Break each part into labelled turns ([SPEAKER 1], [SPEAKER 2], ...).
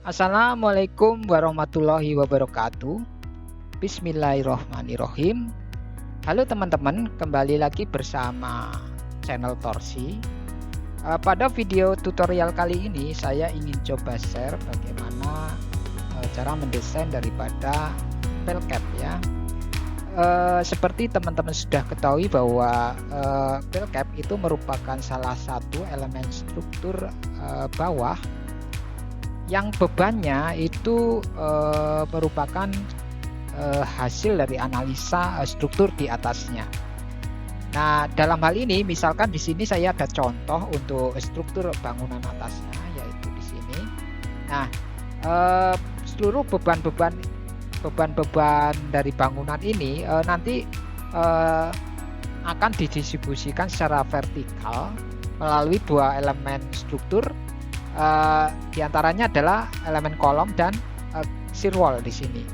[SPEAKER 1] Assalamualaikum warahmatullahi wabarakatuh. Bismillahirrohmanirrohim. Halo teman-teman, kembali lagi bersama channel Torsi. Pada video tutorial kali ini saya ingin coba share bagaimana cara mendesain daripada pelcap ya. Seperti teman-teman sudah ketahui bahwa pelcap itu merupakan salah satu elemen struktur bawah yang bebannya itu merupakan hasil dari analisa struktur di atasnya. Nah, dalam hal ini misalkan di sini saya ada contoh untuk struktur bangunan atasnya, yaitu di sini. Nah, seluruh beban-beban dari bangunan ini nanti akan didistribusikan secara vertikal melalui dua elemen struktur. Di antaranya adalah elemen kolom dan shear wall di sini.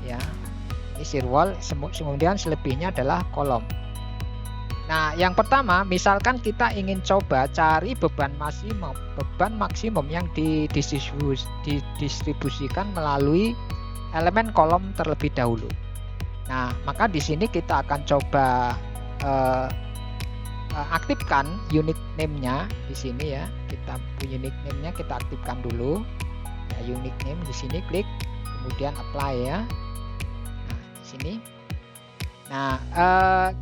[SPEAKER 1] Ya, ini shear wall, kemudian selebihnya adalah kolom. Nah, yang pertama, misalkan kita ingin coba cari beban maksimum yang didistribusikan melalui elemen kolom terlebih dahulu. Nah, maka di sini kita akan coba aktifkan unique name-nya di sini ya. Kita unique name-nya kita aktifkan dulu. Ya, unique name di sini klik, kemudian apply ya. Nah, di sini. Nah,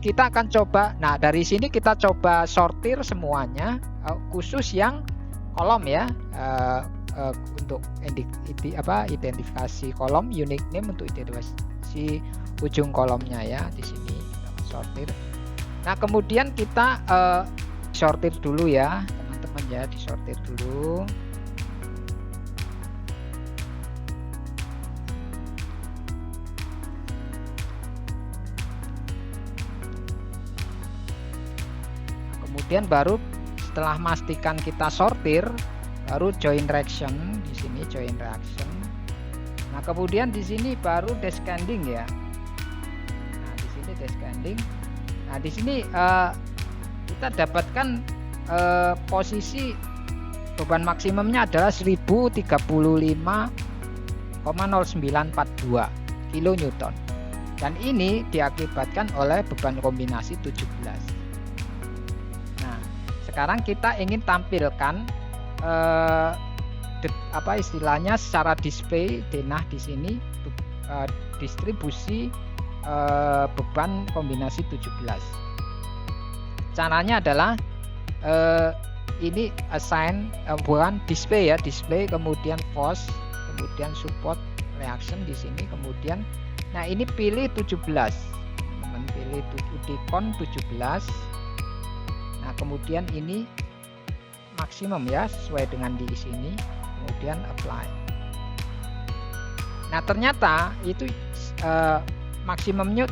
[SPEAKER 1] kita akan coba. Nah, dari sini kita coba sortir semuanya, khusus yang kolom ya. Untuk identifikasi kolom, unique name untuk identifikasi ujung kolomnya ya. Di sini kita sortir. Nah, kemudian kita sortir dulu ya teman-teman ya, disortir dulu. Nah, kemudian baru setelah pastikan kita sortir, baru join reaction di sini, join reaction. Nah, kemudian di sini baru descending ya. Nah, di sini descending. Nah, di sini kita dapatkan posisi beban maksimumnya adalah 1035,0942 kN. Dan ini diakibatkan oleh beban kombinasi 17. Nah, sekarang kita ingin tampilkan istilahnya secara display denah di sini distribusi beban kombinasi 17. Caranya adalah ini assign bukan display ya, display kemudian force, kemudian support reaction di sini, kemudian nah ini pilih 17. Teman pilih decon 17. Nah, kemudian ini maksimum ya sesuai dengan di sini, kemudian apply. Nah, ternyata itu maksimumnya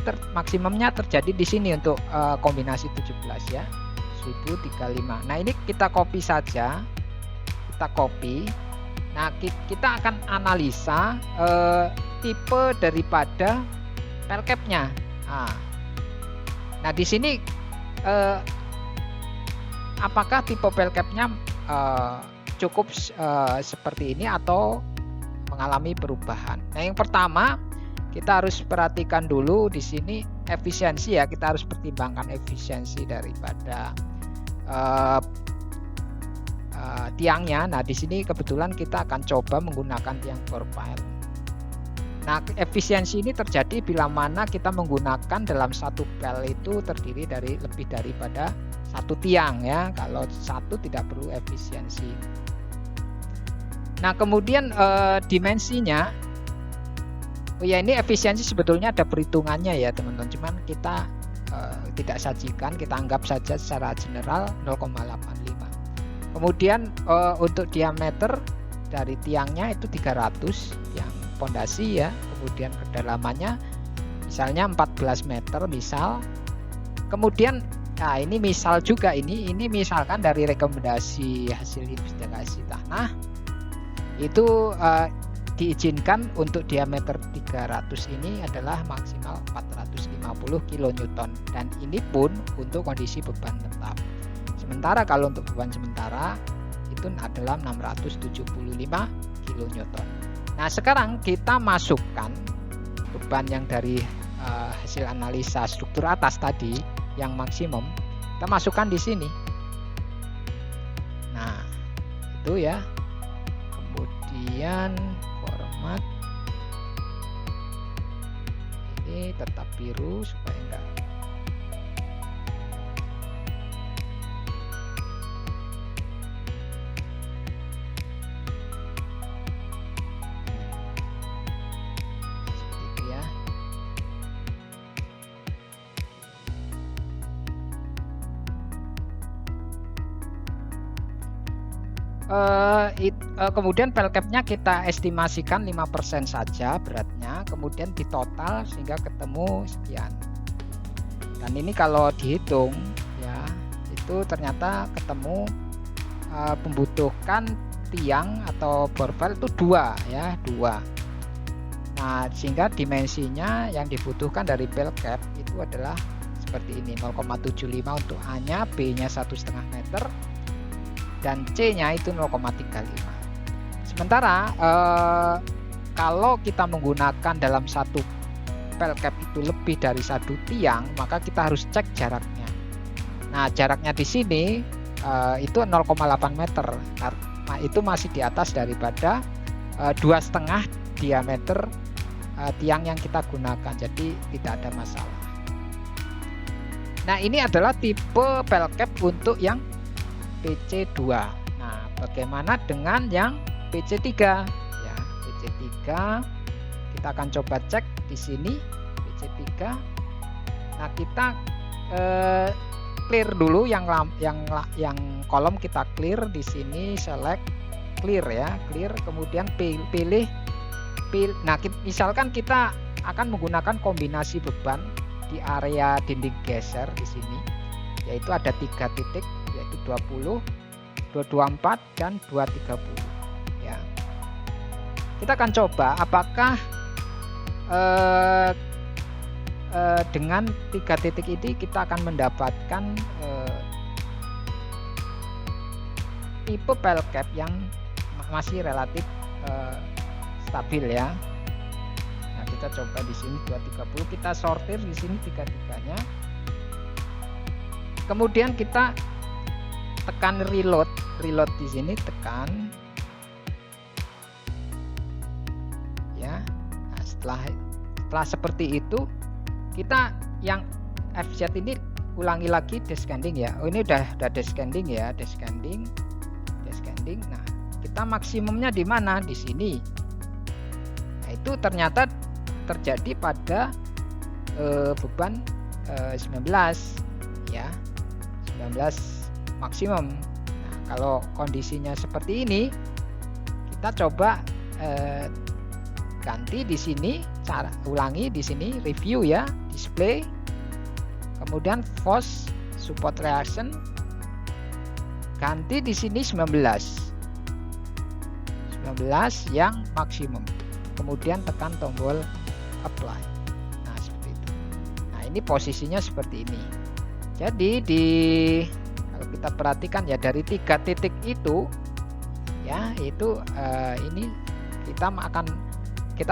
[SPEAKER 1] terjadi di sini untuk kombinasi 17 ya, 1035. Nah, ini kita copy saja, kita copy. Nah, kita akan analisa tipe daripada pelcapnya. Nah, di sini apakah tipe pelcapnya cukup seperti ini atau mengalami perubahan? Nah, yang pertama kita harus perhatikan dulu di sini efisiensi ya, kita harus pertimbangkan efisiensi daripada tiangnya. Nah, di sini kebetulan kita akan coba menggunakan tiang profile. Nah, efisiensi ini terjadi bila mana kita menggunakan dalam satu pel itu terdiri dari lebih daripada satu tiang ya. Kalau satu tidak perlu efisiensi. Nah, kemudian dimensinya. Oh ya, ini efisiensi sebetulnya ada perhitungannya ya teman-teman, cuman kita tidak sajikan, kita anggap saja secara general 0,85. Kemudian untuk diameter dari tiangnya itu 300 yang pondasi ya, kemudian kedalamannya misalnya 14 meter misal. Kemudian nah ini misal juga, ini misalkan dari rekomendasi hasil investigasi tanah itu diizinkan untuk diameter 300 ini adalah maksimal 450 kN, dan ini pun untuk kondisi beban tetap. Sementara kalau untuk beban sementara itu adalah 675 kilonewton. Nah, sekarang kita masukkan beban yang dari hasil analisa struktur atas tadi yang maksimum, kita masukkan di sini. Nah, itu ya. Kemudian format ini tetap biru supaya enggak seperti itu ya. Kemudian pel capnya kita estimasikan 5% saja beratnya, kemudian ditotal sehingga ketemu sekian. Dan ini kalau dihitung ya, itu ternyata ketemu membutuhkan tiang atau barbel itu 2 ya, 2. Nah, sehingga dimensinya yang dibutuhkan dari pel cap itu adalah seperti ini, 0,75 untuk A-nya, B-nya 1,5 meter, dan C-nya itu 0,35. Sementara kalau kita menggunakan dalam satu pel cap itu lebih dari 1 tiang, maka kita harus cek jaraknya. Nah, jaraknya di sini itu 0,8 meter. Nah, itu masih di atas daripada 2,5 diameter tiang yang kita gunakan, jadi tidak ada masalah. Nah, ini adalah tipe pel cap untuk yang PC2. Nah, bagaimana dengan yang PC3? Ya, PC3 kita akan coba cek di sini PC3. Nah, kita clear dulu yang kolom, kita clear di sini, select clear ya, clear, kemudian pilih. Nah, misalkan kita akan menggunakan kombinasi beban di area dinding geser di sini, yaitu ada 3 titik, yaitu 20, 224 dan 230 ya. Kita akan coba apakah dengan 3 titik ini kita akan mendapatkan tipe pel cap yang masih relatif stabil ya. Nah, kita coba di sini 230, kita sortir di sini 3-3-nya. Kemudian kita tekan reload di sini, tekan ya. Nah, setelah seperti itu, kita yang FZ ini ulangi lagi descending ya. Oh, ini udah descending ya, descending. Nah, kita maksimumnya di mana? Di sini. Nah, itu ternyata terjadi pada beban 19 ya, 19 maksimum. Nah, kalau kondisinya seperti ini, kita coba ganti di sini, ulangi di sini, review ya, display, kemudian force support reaction, ganti di sini 19 yang maksimum, kemudian tekan tombol apply. Nah, seperti itu. Nah, ini posisinya seperti ini. Jadi kalau kita perhatikan ya, dari 3 titik itu ya, itu ini kita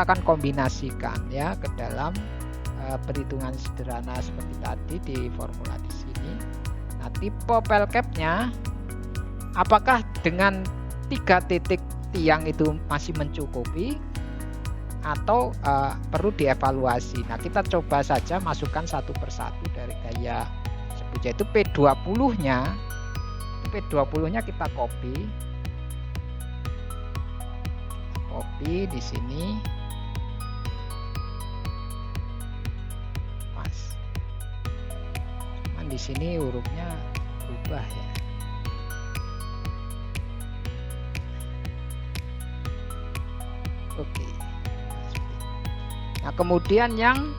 [SPEAKER 1] akan kombinasikan ya ke dalam perhitungan sederhana seperti tadi di formula di sini. Nah, tipe pel capnya apakah dengan 3 titik tiang itu masih mencukupi atau perlu dievaluasi. Nah, kita coba saja masukkan satu persatu dari gaya sebutnya itu P20-nya. P20-nya kita copy di sini. Pas. Cuman di sini hurufnya berubah ya. Oke. Nah, kemudian yang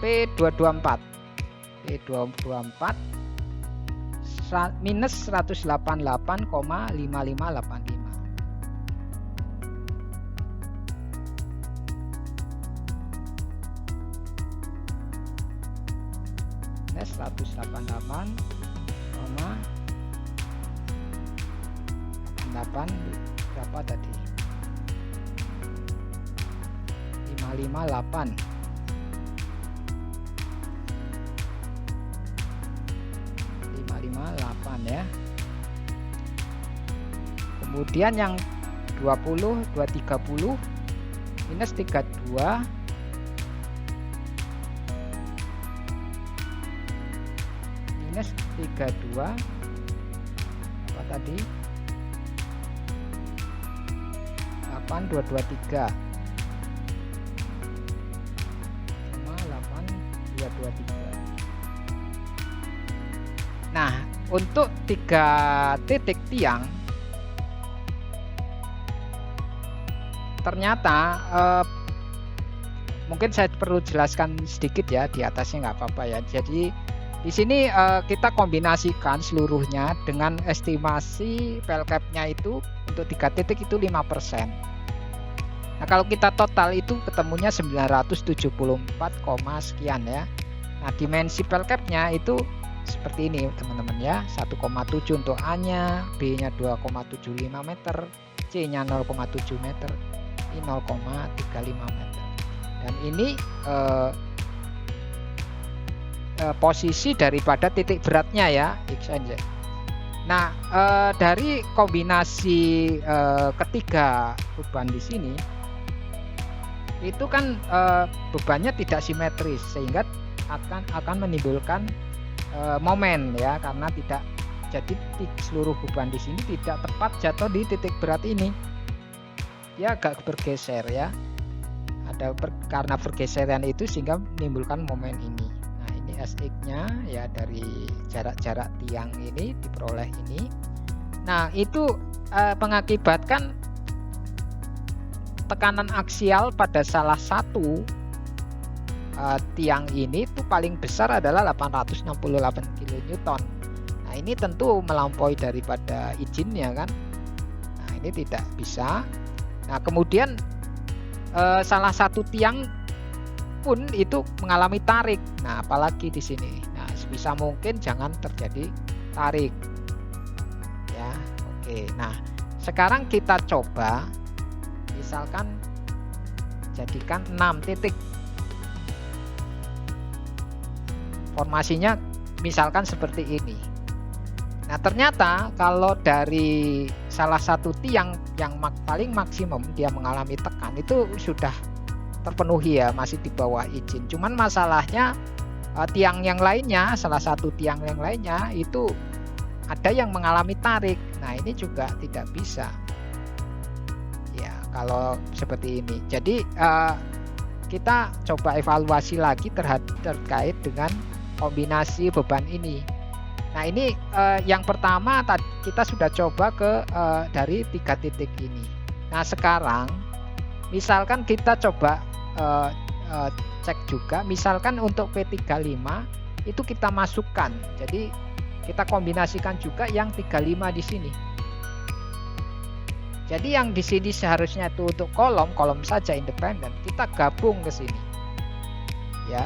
[SPEAKER 1] P224 minus 188,5585. Minus 188,8 berapa tadi? 558. Ya. Kemudian yang 20, 230 minus 32 minus 32 apa tadi? 8223 sama 8223. Nah, untuk 3 titik tiang ternyata mungkin saya perlu jelaskan sedikit ya, di atasnya nggak apa-apa ya. Jadi di sini kita kombinasikan seluruhnya dengan estimasi pel cap-nya itu untuk 3 titik itu 5%. Nah, kalau kita total itu ketemunya 974, sekian ya. Nah, dimensi pel cap-nya itu seperti ini teman-teman ya, 1,7 untuk A-nya, B-nya 2,75 meter, C-nya 0,7 meter, ini 0,35 meter. Dan ini posisi daripada titik beratnya ya, X and Y. Nah, dari kombinasi ketiga beban di sini itu kan bebannya tidak simetris, sehingga akan menimbulkan momen ya, karena tidak, jadi seluruh beban di sini tidak tepat jatuh di titik berat ini, dia agak bergeser ya, karena pergeseran itu sehingga menimbulkan momen ini. Nah, ini SX-nya ya, dari jarak-jarak tiang ini diperoleh ini. Nah, itu mengakibatkan tekanan aksial pada salah satu tiang ini itu paling besar adalah 868 kN. Nah, ini tentu melampaui daripada izinnya kan. Nah, ini tidak bisa. Nah, kemudian salah satu tiang pun itu mengalami tarik. Nah, apalagi di sini. Nah, sebisa mungkin jangan terjadi tarik. Ya, oke. Nah, sekarang kita coba misalkan jadikan 6 titik. Formasinya misalkan seperti ini. Nah, ternyata kalau dari salah satu tiang yang paling maksimum dia mengalami tekan itu sudah terpenuhi ya, masih di bawah izin. Cuman masalahnya tiang yang lainnya, salah satu tiang yang lainnya itu ada yang mengalami tarik. Nah, ini juga tidak bisa ya kalau seperti ini. Jadi kita coba evaluasi lagi terkait dengan kombinasi beban ini. Nah, ini yang pertama kita sudah coba dari 3 titik ini. Nah, sekarang misalkan kita coba cek juga, misalkan untuk P35 itu kita masukkan. Jadi kita kombinasikan juga yang 35 di sini. Jadi yang di sini seharusnya itu untuk kolom saja independen, kita gabung ke sini. Ya.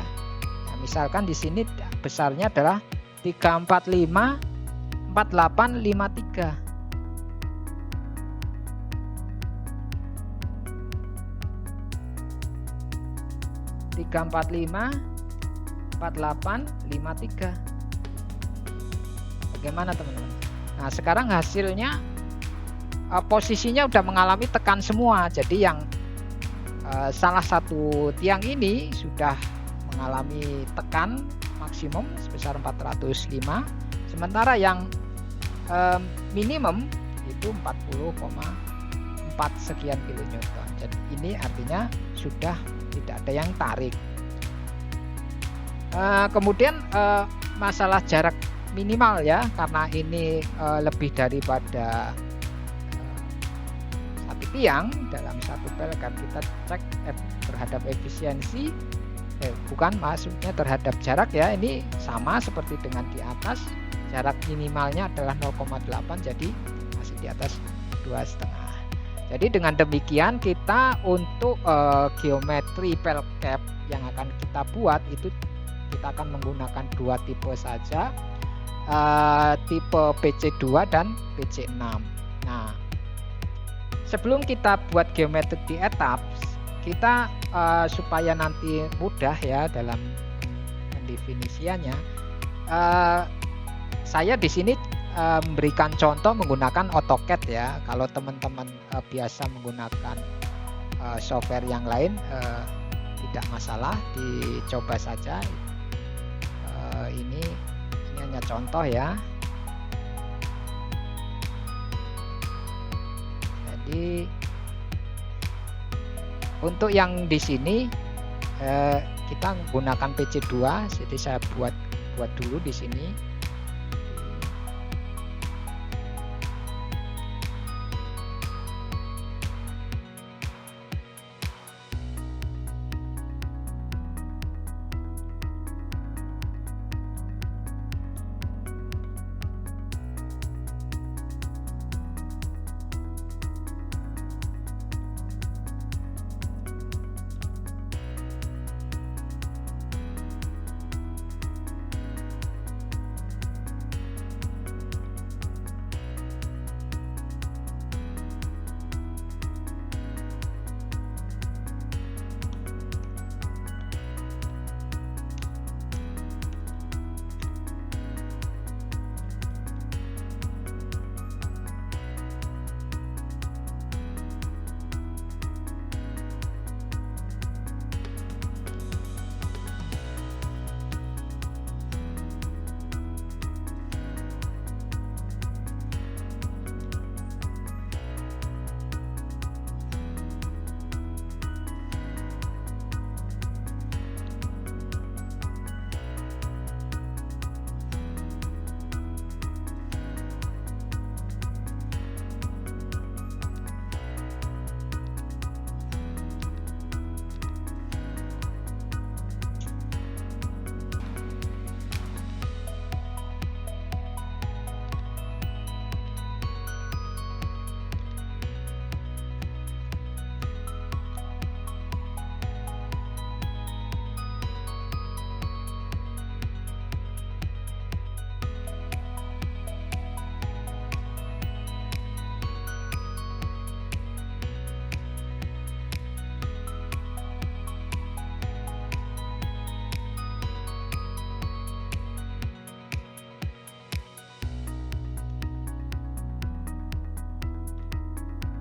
[SPEAKER 1] Nah, misalkan di sini besarnya adalah 345 4853. Bagaimana teman-teman? Nah, sekarang hasilnya posisinya udah mengalami tekan semua. Jadi yang salah satu tiang ini sudah mengalami tekan maksimum sebesar 405, sementara yang minimum itu 40,4 sekian kilonewton. Jadi ini artinya sudah tidak ada yang tarik. Kemudian masalah jarak minimal ya, karena ini lebih daripada satu tiang dalam satu pel cap, kita cek terhadap efisiensi. Maksudnya terhadap jarak ya, ini sama seperti dengan di atas, jarak minimalnya adalah 0,8, jadi masih di atas 2,5. Jadi dengan demikian kita untuk geometri pel cap yang akan kita buat itu kita akan menggunakan 2 tipe saja, tipe PC2 dan PC6. Nah, sebelum kita buat geometri di etap, kita supaya nanti mudah ya dalam pendefinisiannya, saya di sini memberikan contoh menggunakan AutoCAD ya. Kalau teman-teman biasa menggunakan software yang lain, tidak masalah, dicoba saja. Ini hanya contoh ya. Jadi untuk yang di sini kita menggunakan PC2, jadi saya buat dulu di sini.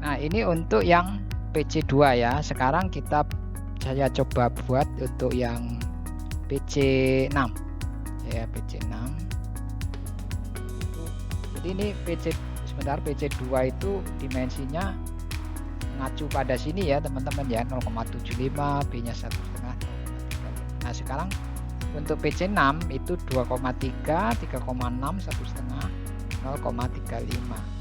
[SPEAKER 1] Nah, ini untuk yang PC2 ya. Sekarang saya coba buat untuk yang PC6. Ya, PC6. Jadi ini PC2 itu dimensinya mengacu pada sini ya, teman-teman ya, 0,75, B-nya 1,5. Nah, sekarang untuk PC6 itu 2,3, 3,6, 1,5, 0,35.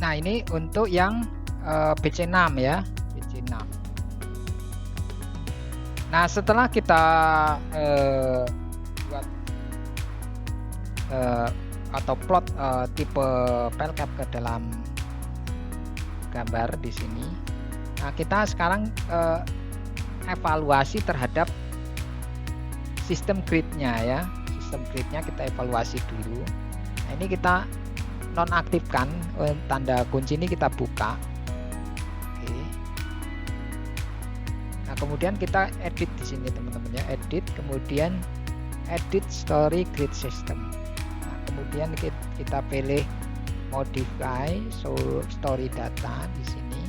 [SPEAKER 1] Nah, ini untuk yang BC6 ya, BC6. Nah, setelah kita buat atau plot tipe file cap ke dalam gambar di sini. Nah, kita sekarang evaluasi terhadap sistem gridnya ya. Sistem gridnya kita evaluasi dulu. Nah, ini kita nonaktifkan, tanda kunci ini kita buka. Oke. Nah, kemudian kita edit di sini teman-teman ya, edit, kemudian edit story grid system. Nah, kemudian kita pilih modify story data di sini.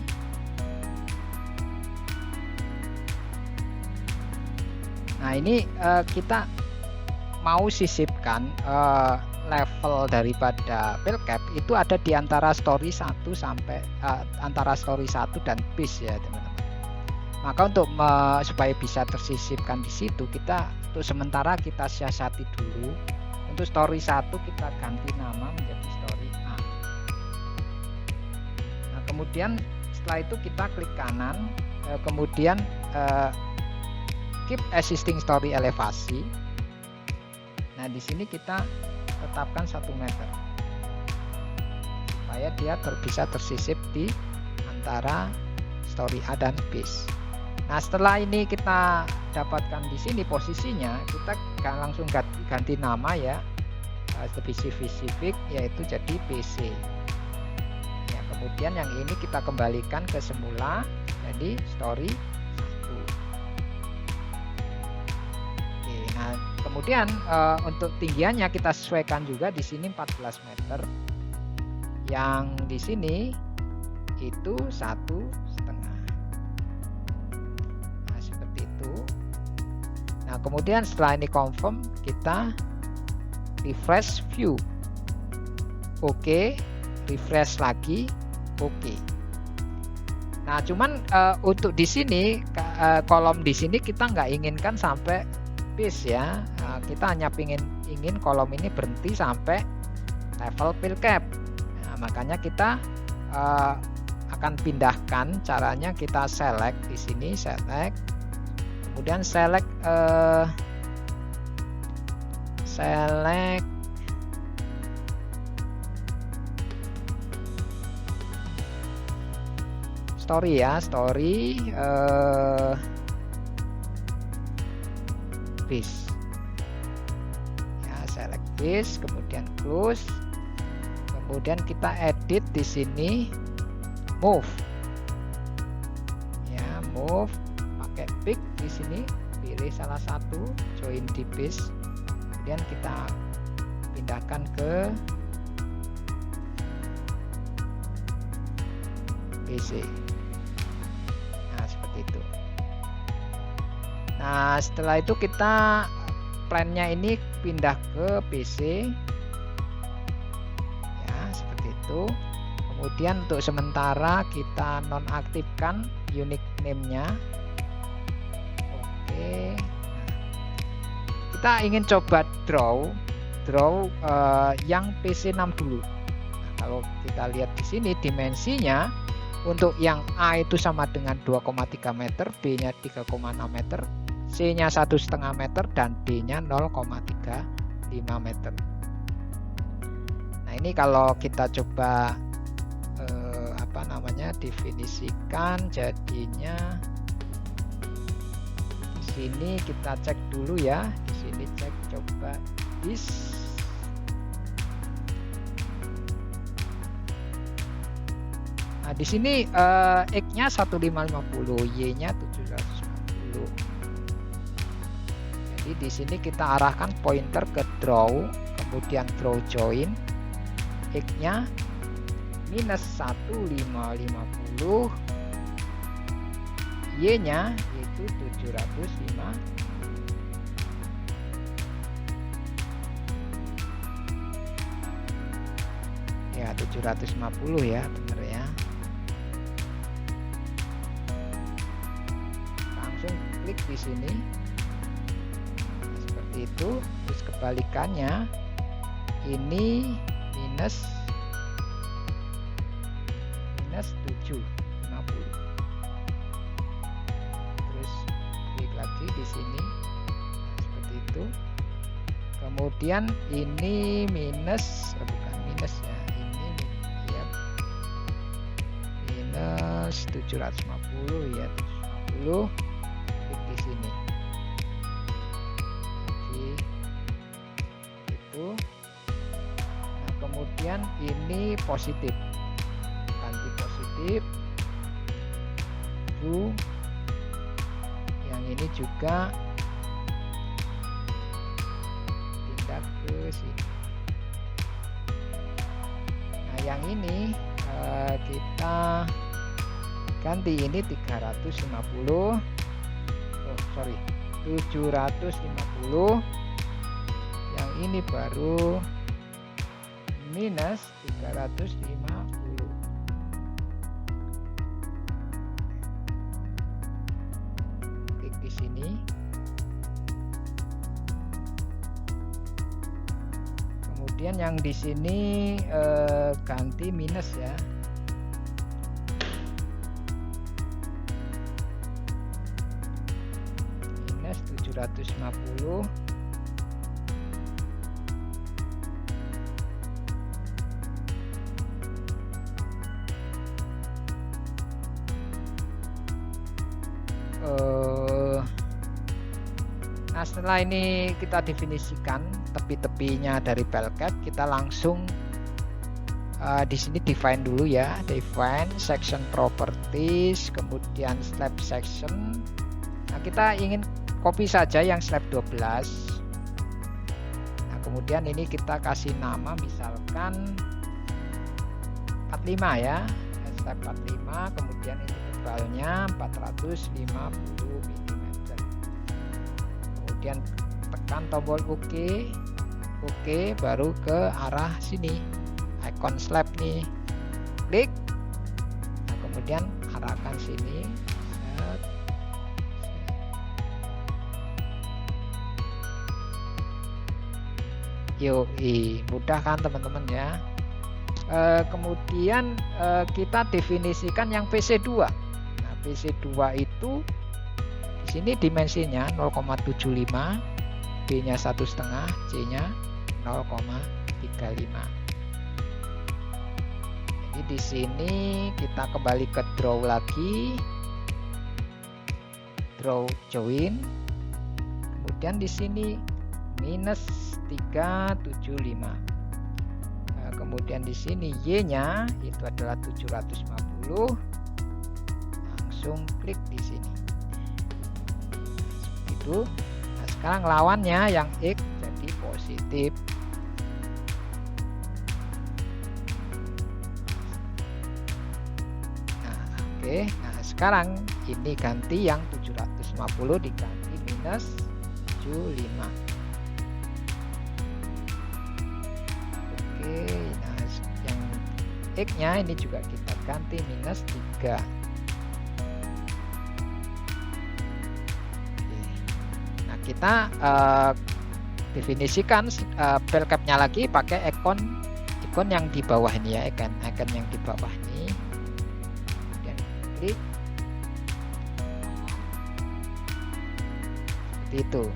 [SPEAKER 1] Nah, ini kita mau sisipkan level daripada file cap itu ada di antara story 1 sampai antara story 1 dan base ya teman-teman. Maka untuk supaya bisa tersisipkan di situ, kita untuk sementara kita siasati dulu. Untuk story 1 kita ganti nama menjadi story A. Nah, kemudian setelah itu kita klik kanan, kemudian keep existing story elevasi. Nah, di sini kita tetapkan 1 meter supaya dia bisa tersisip di antara story A dan base. Nah, setelah ini kita dapatkan di sini posisinya, kita langsung ganti nama ya, spesifik yaitu jadi BC. Ya, kemudian yang ini kita kembalikan ke semula jadi story 1. Oke, nah kemudian untuk tinggiannya kita sesuaikan juga di sini 14 meter. Yang di sini itu 1,5. Nah, seperti itu. Nah, kemudian setelah ini confirm, kita refresh view. Oke, refresh lagi. Oke. Nah, cuman untuk di sini kolom di sini kita nggak inginkan sampai base ya. Nah, kita hanya ingin kolom ini berhenti sampai level file cap. Nah, makanya kita akan pindahkan. Caranya kita select di sini, select, kemudian select story ya, story base ya, select base, kemudian close, kemudian kita edit di sini move ya, move pakai pick di sini, pilih salah satu, join di base, kemudian kita pindahkan ke BC. Nah, seperti itu. Nah, setelah itu kita plannya ini pindah ke PC ya, seperti itu. Kemudian untuk sementara kita nonaktifkan unique name-nya. Oke. Kita ingin coba draw yang PC6 dulu. Nah, kalau kita lihat di sini dimensinya untuk yang A itu sama dengan 2,3 meter, B-nya 3,6 meter, C-nya 1,5 meter, dan D-nya 0,35 meter. Nah, ini kalau kita coba definisikan, jadinya di sini kita cek dulu ya. Di sini cek coba this. Nah, di sini X-nya 1550, Y-nya 750. Jadi di sini kita arahkan pointer ke draw, kemudian draw join, X-nya minus 1550, Y-nya yaitu 705. Ya, 750 ya, benar ya. Langsung klik di sini. Nah, seperti itu. Terus kebalikannya ini minus minus 750. Terus klik lagi di sini. Nah, seperti itu. Kemudian ini minus, bukan minus ya, ini ya minus 750 ya, 750. Klik di sini. Oke. Itu. Nah, kemudian ini positif. Ganti positif. Yang ini juga pindah ke sini. Nah, yang ini kita ganti, ini 350. Oh, sorry, 750. Yang ini baru minus 350. Klik di sini. Kemudian yang di sini ganti minus ya. Minus 750. Nah, setelah ini kita definisikan tepi-tepinya dari pelcat, kita langsung di sini define dulu ya, define section properties, kemudian slab section. Nah, kita ingin copy saja yang slab 12. Nah, kemudian ini kita kasih nama misalkan 45 ya, slab 45, kemudian ini tebalnya 450 mm. Kemudian tekan tombol OK, baru ke arah sini, icon slab nih, klik. Nah, kemudian arahkan sini. Yoi, mudah kan teman-teman ya. Kemudian kita definisikan yang PC2. Nah, PC2 itu di sini dimensinya 0,75, B-nya 1,5, C-nya 0,35. Jadi di sini kita kembali ke draw lagi, draw join. Kemudian di sini minus 375. Nah, kemudian di sini Y-nya itu adalah 750. Langsung klik di sini. Itu. Nah, sekarang lawannya yang X jadi positif. Nah, oke. Nah, sekarang ini ganti yang 750 diganti minus 75. Oke, nah yang X-nya ini juga kita ganti minus 3. Kita definisikan pelcapnya lagi pakai ikon yang di bawah ini ya, icon yang di bawah ini, dan klik seperti itu.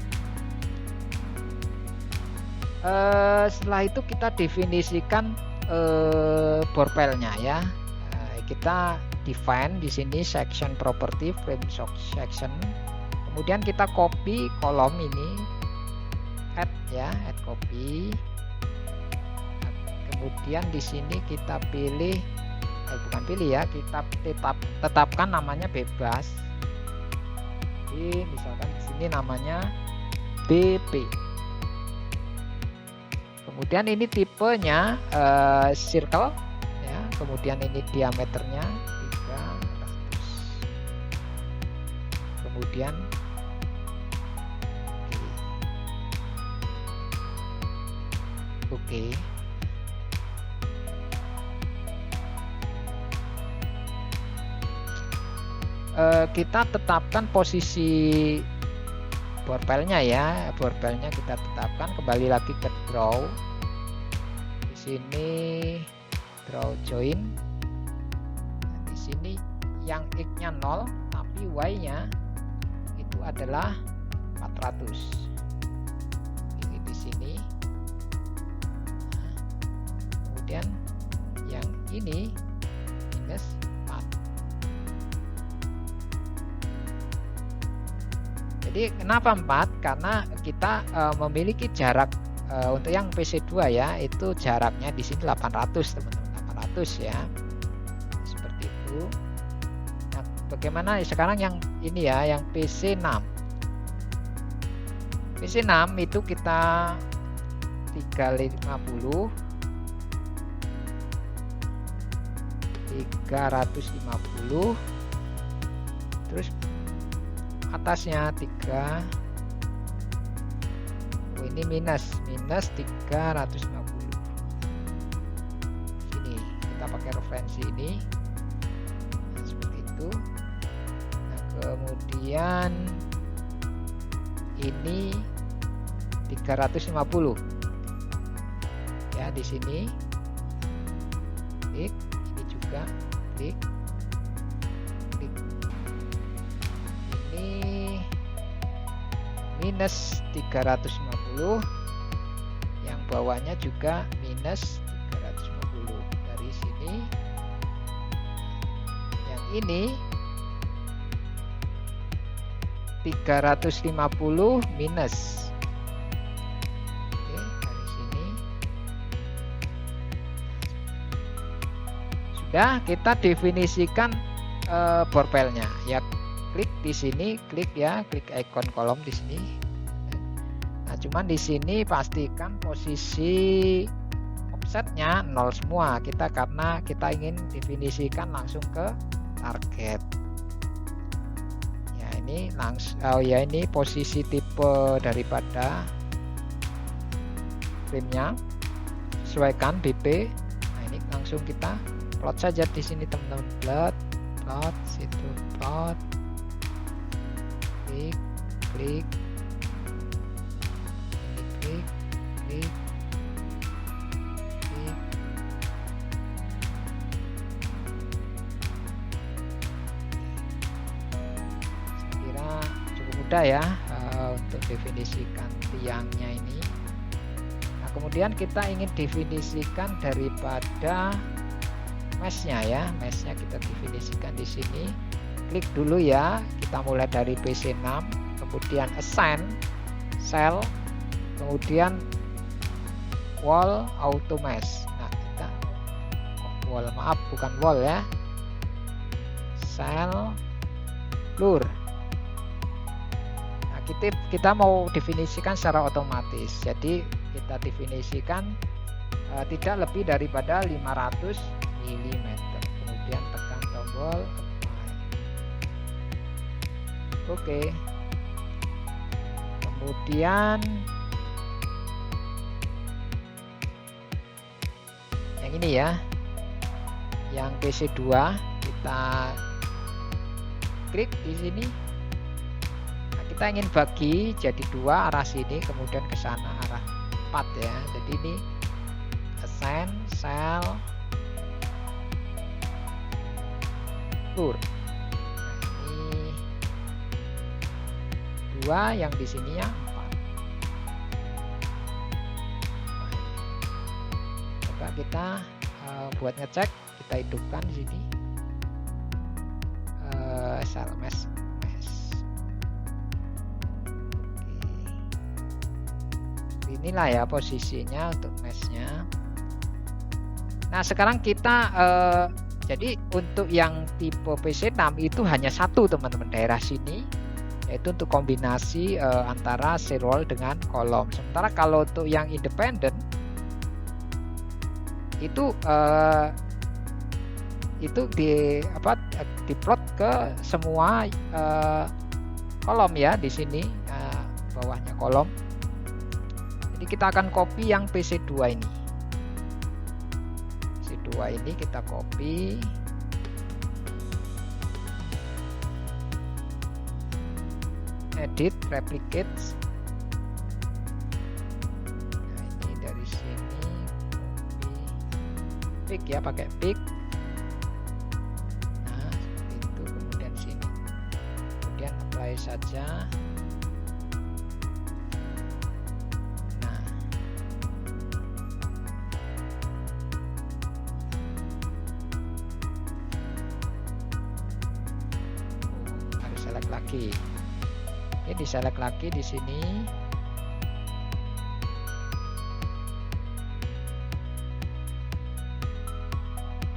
[SPEAKER 1] Setelah itu kita definisikan borpelnya ya. Kita define di sini section property frame section. Kemudian kita copy kolom ini, add ya, add copy. Kemudian di sini kita pilih, bukan pilih ya, kita tetapkan namanya bebas. Jadi misalkan di sini namanya BP. Kemudian ini tipenya circle ya. Kemudian ini diameternya 300. Kemudian Oke. Kita tetapkan posisi borpelnya ya. Borpelnya kita tetapkan, kembali lagi ke draw. Di sini draw join. sini yang X-nya 0 tapi Y-nya itu adalah 400. Ini di sini. Nah, kemudian yang ini minus 4. Jadi kenapa 4? Karena kita memiliki jarak untuk yang PC2 ya, itu jaraknya di sini 800 teman-teman, 800 ya. Seperti itu. Nah, bagaimana sekarang yang ini ya, yang PC6. PC6 itu kita 350 terus atasnya 3. Oh, ini minus 350. Sini kita pakai referensi ini. Nah, seperti itu. Nah, kemudian ini 350 ya, di sini klik, ini juga klik, ini minus 350, yang bawahnya juga minus 350 dari sini. Yang ini 350 minus. Oke, dari sini sudah kita definisikan borpelnya ya. Klik di sini, klik ikon kolom di sini. Nah, cuman di sini pastikan posisi offsetnya 0 semua kita, karena kita ingin definisikan langsung ke target. Ini langsung, ini posisi tipe daripada frame-nya, sesuaikan BP. Nah, ini langsung kita plot saja di sini teman-teman, plot situ, plot, klik, ini klik. Mudah ya untuk definisikan tiangnya ini. Nah, kemudian kita ingin definisikan daripada meshnya ya, meshnya kita definisikan di sini. Klik dulu ya, kita mulai dari PC6, kemudian assign cell, kemudian wall auto mesh. Nah, kita wall, maaf bukan wall ya, cell blur. Kita mau definisikan secara otomatis, jadi kita definisikan tidak lebih daripada 500 mm. Kemudian tekan tombol apply. Oke. Kemudian yang ini ya, yang PC2 kita klik di sini. Kita ingin bagi jadi 2, arah sini kemudian ke sana arah 4 ya. Jadi ini assign cell blur. Nah, ini 2, yang di sini ya 4. Coba kita buat ngecek, kita hidupkan di sini cell mesh. Inilah ya posisinya untuk meshnya. Nah, sekarang kita jadi untuk yang tipe PC6 itu hanya satu teman-teman, daerah sini, yaitu untuk kombinasi antara serial dengan kolom. Sementara kalau untuk yang independen itu diplot ke semua kolom ya, di sini bawahnya kolom. Jadi kita akan copy yang PC2 ini. PC2 ini kita copy. Edit, replicate. Nah, ini dari sini copy. Pick ya, pakai pick. Nah, saja. Nah, harus select lagi. Ini di-select lagi di sini.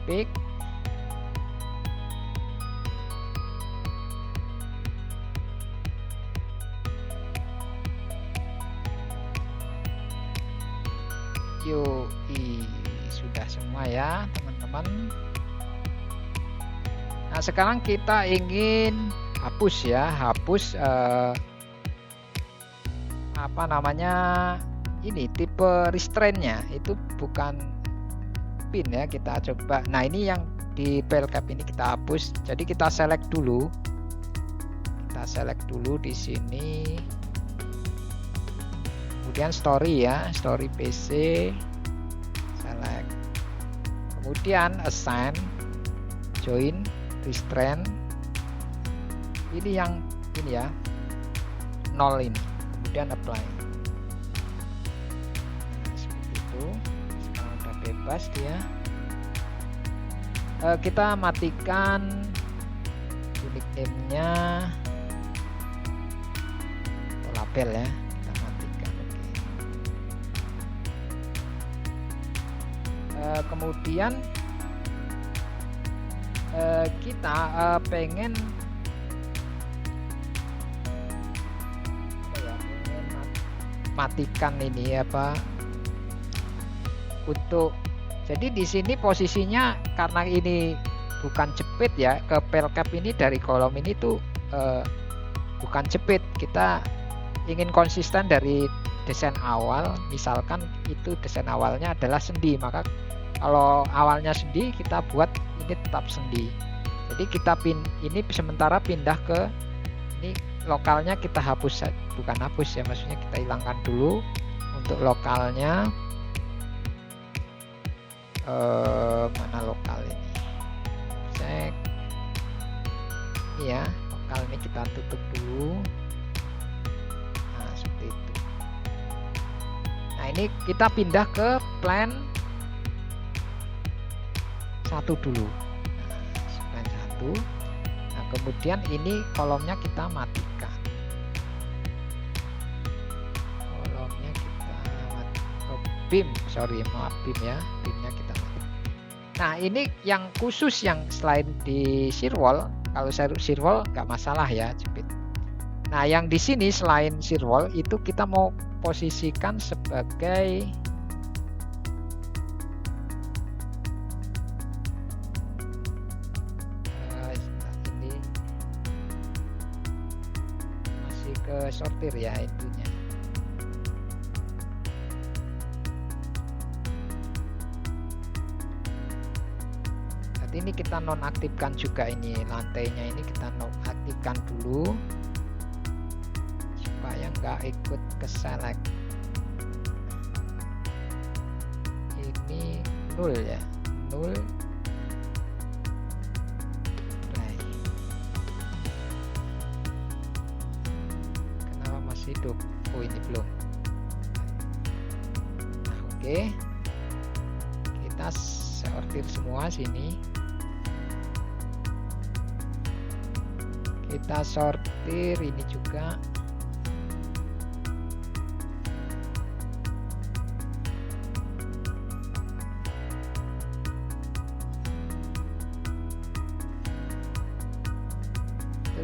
[SPEAKER 1] Pick. Yoi, sudah semua ya teman-teman. Nah, sekarang kita ingin hapus ya, hapus apa namanya, ini tipe restraintnya itu bukan pin ya, kita coba. Nah, ini yang di file cap ini kita hapus. Jadi kita select dulu. Kita select dulu di sini. Kemudian story ya, story PC, select. Kemudian assign, join, restraint. Ini yang ini ya, 0 ini. Kemudian apply. Nah, seperti itu. Sekarang udah bebas dia. Kita matikan unique name-nya atau label ya. Kemudian kita pengen pengen matikan ini apa untuk, jadi di sini posisinya karena ini bukan jepit ya, ke file cap ini dari kolom ini tuh bukan jepit, kita ingin konsisten dari desain awal. Misalkan itu desain awalnya adalah sendi, maka kalau awalnya sendi kita buat ini tetap sendi. Jadi kita ini sementara pindah ke ini lokalnya, kita hapus, bukan hapus ya, maksudnya kita hilangkan dulu untuk lokalnya. Mana lokal ini? Cek. Iya, lokal ini kita tutup dulu. Nah, seperti itu. Nah, ini kita pindah ke plan 1 dulu. Nah, plan 1. Nah, kemudian ini kolomnya kita matikan. Kolomnya kita matikan. BIM, sorry, maaf, BIM ya. BIM-nya kita matikan. Nah, ini yang khusus yang selain di shearwall. Kalau shearwall nggak masalah ya, jepit. Nah, yang di sini selain shearwall itu kita mau posisikan sebagai ini masih ke sortir ya intinya. Jadi ini kita nonaktifkan juga, ini lantainya ini kita nonaktifkan dulu supaya nggak ikut ke select. Ini 0 ya, 0. Kenapa masih hidup? Oh, ini belum. Nah, oke. Kita sortir semua sini. Kita sortir ini juga.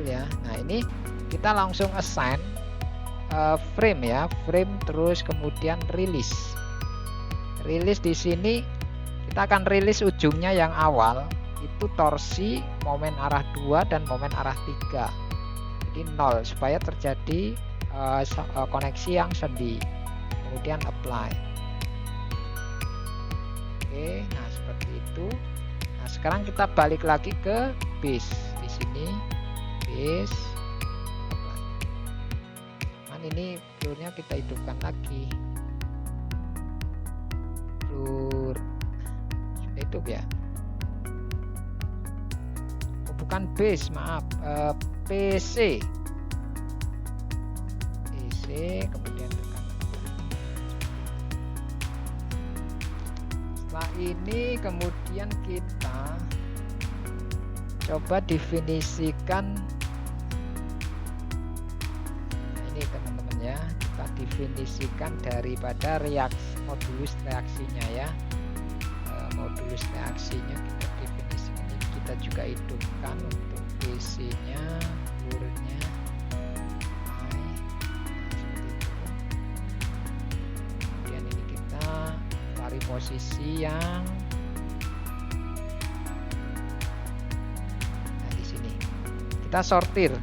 [SPEAKER 1] Ya. Nah, ini kita langsung assign frame ya, frame, terus kemudian release. Release di sini kita akan rilis ujungnya yang awal itu torsi, momen arah 2 dan momen arah 3. Jadi 0 supaya terjadi koneksi yang sendi. Kemudian apply. Oke, nah seperti itu. Nah, sekarang kita balik lagi ke base di sini. Base, ini blurnya kita hidupkan lagi, blur hidup ya. Oh, bukan base, maaf, PC C, kemudian tekan enter. Setelah ini kemudian kita coba definisikan. Nah, ini teman-teman ya, kita definisikan daripada modulus reaksinya ya. Modulus reaksinya kita definisikan, ini kita juga hidupkan untuk DC nya, blur-nya high. Nah, seperti itu. Kemudian ini kita cari posisi yang di sini kita sortir.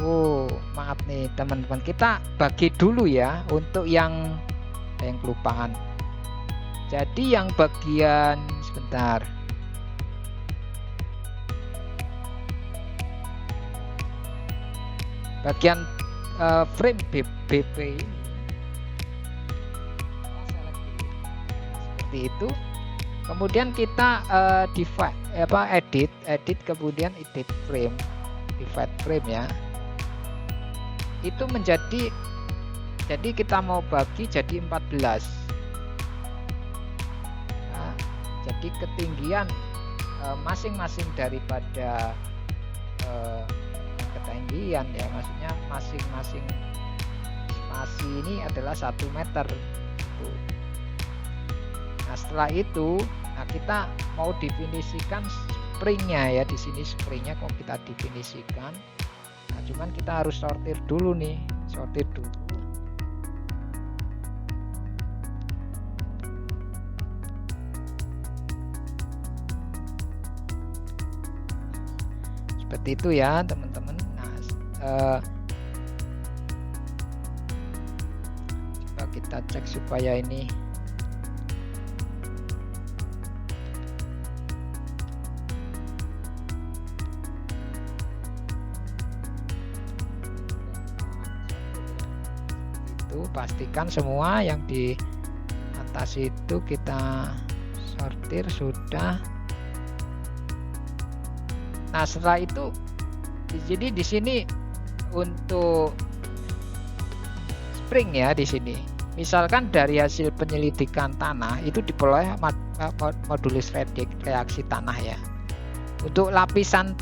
[SPEAKER 1] Oh, maaf nih teman-teman, kita bagi dulu ya untuk yang kelupaan. Jadi yang bagian sebentar. Bagian frame BP ini seperti itu. Kemudian kita edit kemudian edit frame, divide frame ya. Itu menjadi, jadi kita mau bagi jadi 14. Nah, jadi ketinggian masing-masing daripada ketinggian ya, maksudnya masing-masing spasi ini adalah 1 meter. Nah, setelah itu kita mau definisikan springnya ya, di sini springnya kok kita definisikan. Nah, cuman kita harus sortir dulu nih, sortir dulu. Seperti itu ya teman-teman. Nah, coba kita cek supaya ini pastikan semua yang di atas itu kita sortir sudah. Nah, setelah itu jadi di sini untuk spring ya, di sini misalkan dari hasil penyelidikan tanah itu diperoleh modulus reaksi tanah ya. Untuk lapisan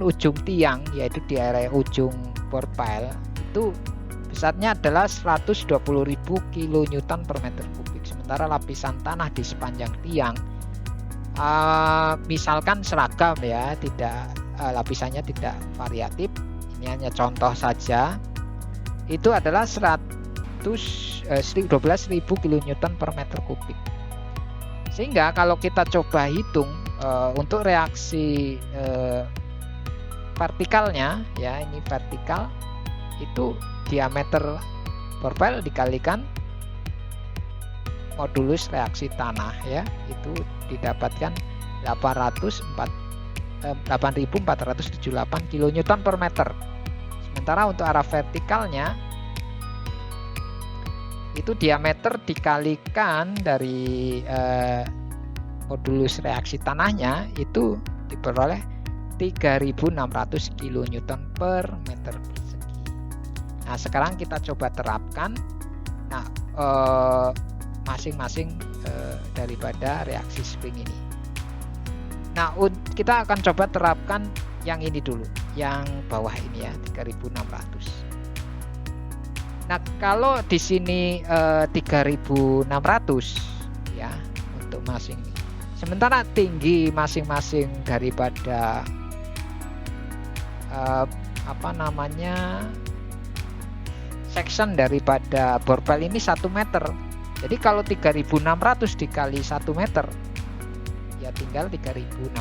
[SPEAKER 1] ujung tiang, yaitu di area ujung bore pile, itu besarnya adalah 120.000 kN per meter kubik. Sementara lapisan tanah di sepanjang tiang misalkan seragam ya, tidak lapisannya tidak variatif. Ini hanya contoh saja. Itu adalah 12.000 kN per meter kubik. Sehingga kalau kita coba hitung untuk reaksi vertikalnya ya, ini vertikal itu diameter bore pile dikalikan modulus reaksi tanah ya, itu didapatkan 8.478 kN per meter. Sementara untuk arah vertikalnya itu diameter dikalikan dari modulus reaksi tanahnya itu diperoleh 3.600 kN per meter persegi. Nah, sekarang kita coba terapkan masing-masing daripada reaksi spring ini. Nah, kita akan coba terapkan yang ini dulu, yang bawah ini ya, 3.600. Nah, kalau di sini 3.600 ya untuk masing ini. Sementara tinggi masing-masing daripada section daripada bore pile ini 1 meter. Jadi kalau 3.600 dikali 1 meter ya tinggal 3.600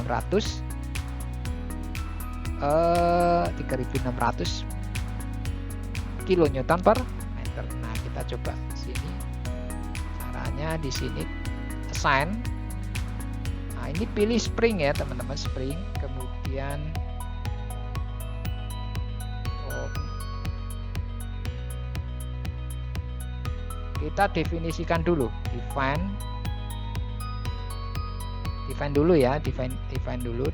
[SPEAKER 1] kN per meter. Nah, kita coba sini. Caranya di sini assign. Nah, ini pilih spring ya, teman-teman, spring. Kemudian kita definisikan dulu define dulu ya, define dulu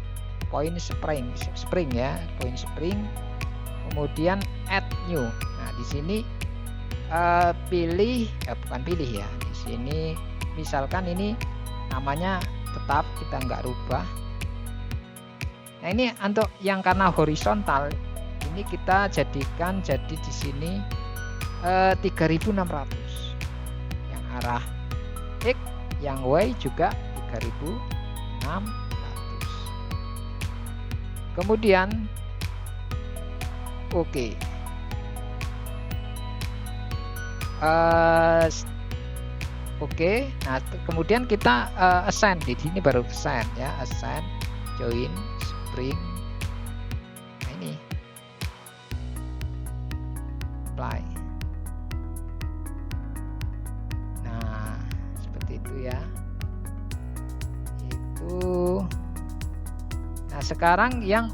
[SPEAKER 1] point spring ya, point spring, kemudian add new. Nah di sini bukan pilih ya, di sini misalkan ini namanya tetap, kita nggak rubah. Nah ini untuk yang karena horizontal ini kita jadikan jadi di sini 3600 yang arah X, yang Y juga 3600. Kemudian oke. Oke, nah kemudian kita assign, di sini baru assign ya, assign join spring. Nah ini apply. Nah seperti itu ya. Itu. Nah sekarang yang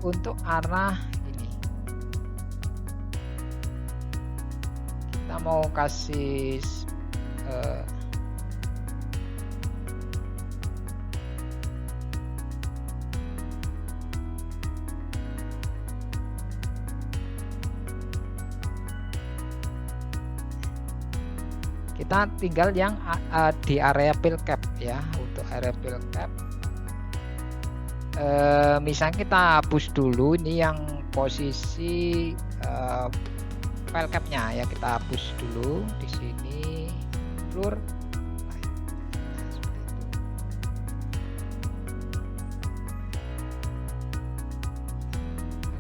[SPEAKER 1] untuk arah ini, kita mau kasih kita tinggal yang di area fill cap ya. Untuk area fill cap misalnya kita hapus dulu ini yang posisi file capnya ya, kita hapus dulu di sini blur. Nah, seperti itu.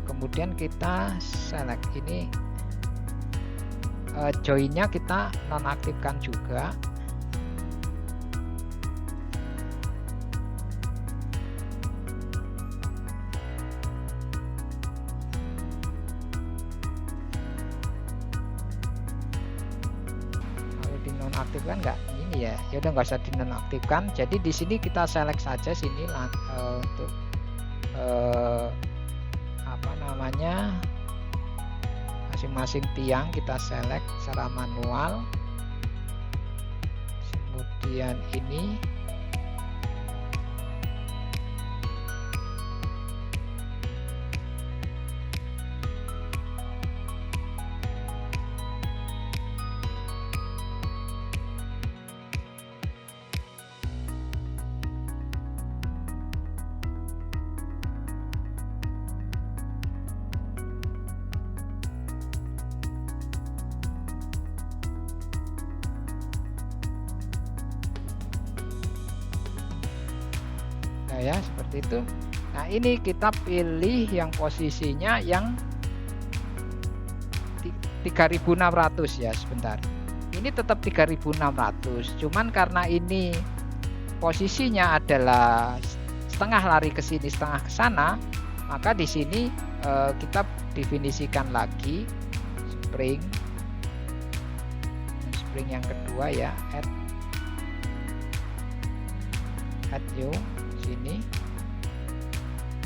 [SPEAKER 1] Kemudian kita select ini, joinnya kita nonaktifkan juga. Dinonaktifkan nggak ini ya, udah nggak usah dinonaktifkan. Jadi di sini kita select saja sini untuk apa namanya, masing-masing tiang kita select secara manual. Kemudian ini ya seperti itu. Nah ini kita pilih yang posisinya yang 3600 ya, sebentar, ini tetap 3600, cuman karena ini posisinya adalah setengah lari ke sini setengah ke sana, maka di sini kita definisikan lagi spring yang kedua ya, add new sini.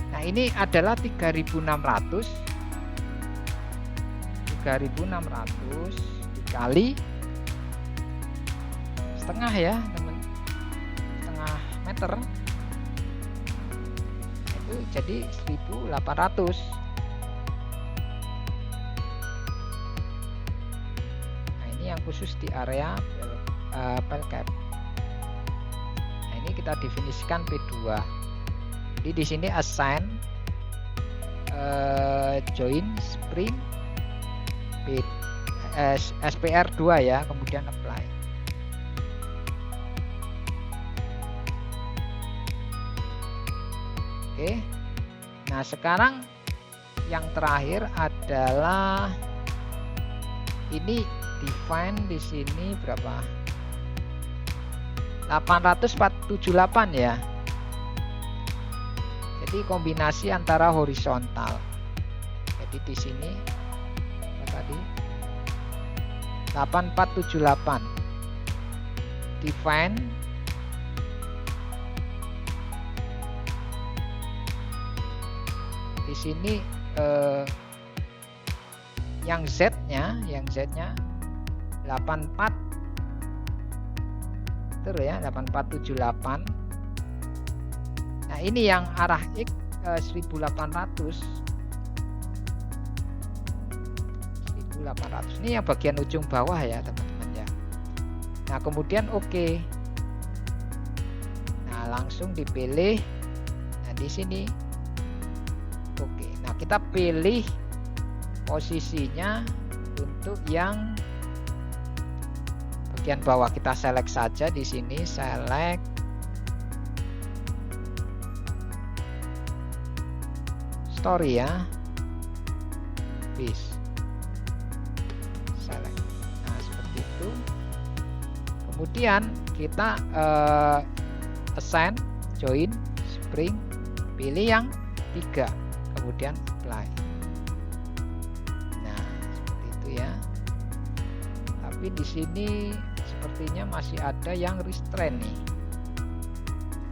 [SPEAKER 1] Nah ini adalah 3600 dikali setengah ya teman, setengah meter itu jadi 1800. Nah ini yang khusus di area file cap. Nah ini kita definisikan P2. Jadi di sini assign join spring SPR2 ya, kemudian apply. Oke. Nah, sekarang yang terakhir adalah ini define di sini berapa? 878 ya. Jadi kombinasi antara horizontal. Jadi di sini apa tadi? 8478 define di sini yang Z-nya 84 raster ya, 8478. Nah ini yang arah X 1800. Ini yang bagian ujung bawah ya teman-teman ya. Nah kemudian oke. Nah langsung dipilih. Nah di sini oke. Nah kita pilih posisinya untuk yang bagian bawah, kita select saja di sini, select story ya, bis. Nah seperti itu. Kemudian kita assign, join, spring, pilih yang 3, kemudian apply. Nah seperti itu ya. Tapi di sini sepertinya masih ada yang restrain nih.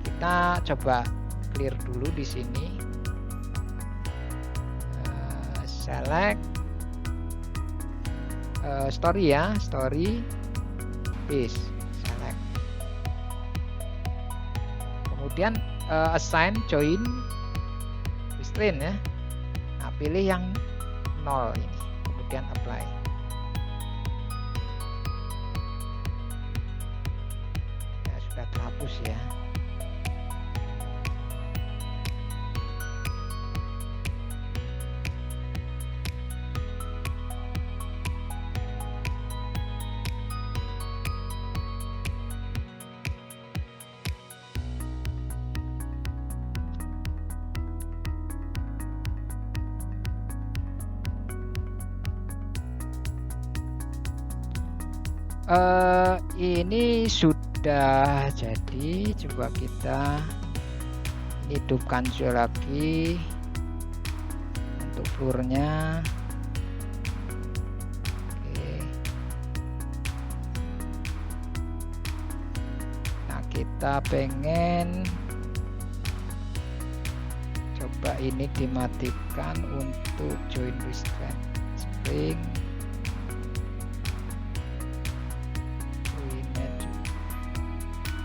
[SPEAKER 1] Kita coba clear dulu di sini. Select story ya, story, paste, select. Kemudian assign, join, restrain ya. Nah, pilih yang 0 ini, kemudian apply. Ya, sudah terhapus ya. Ini sudah jadi, coba kita hidupkan lagi untuk blurnya. Oke. Nah kita pengen coba ini dimatikan untuk join restraint spring.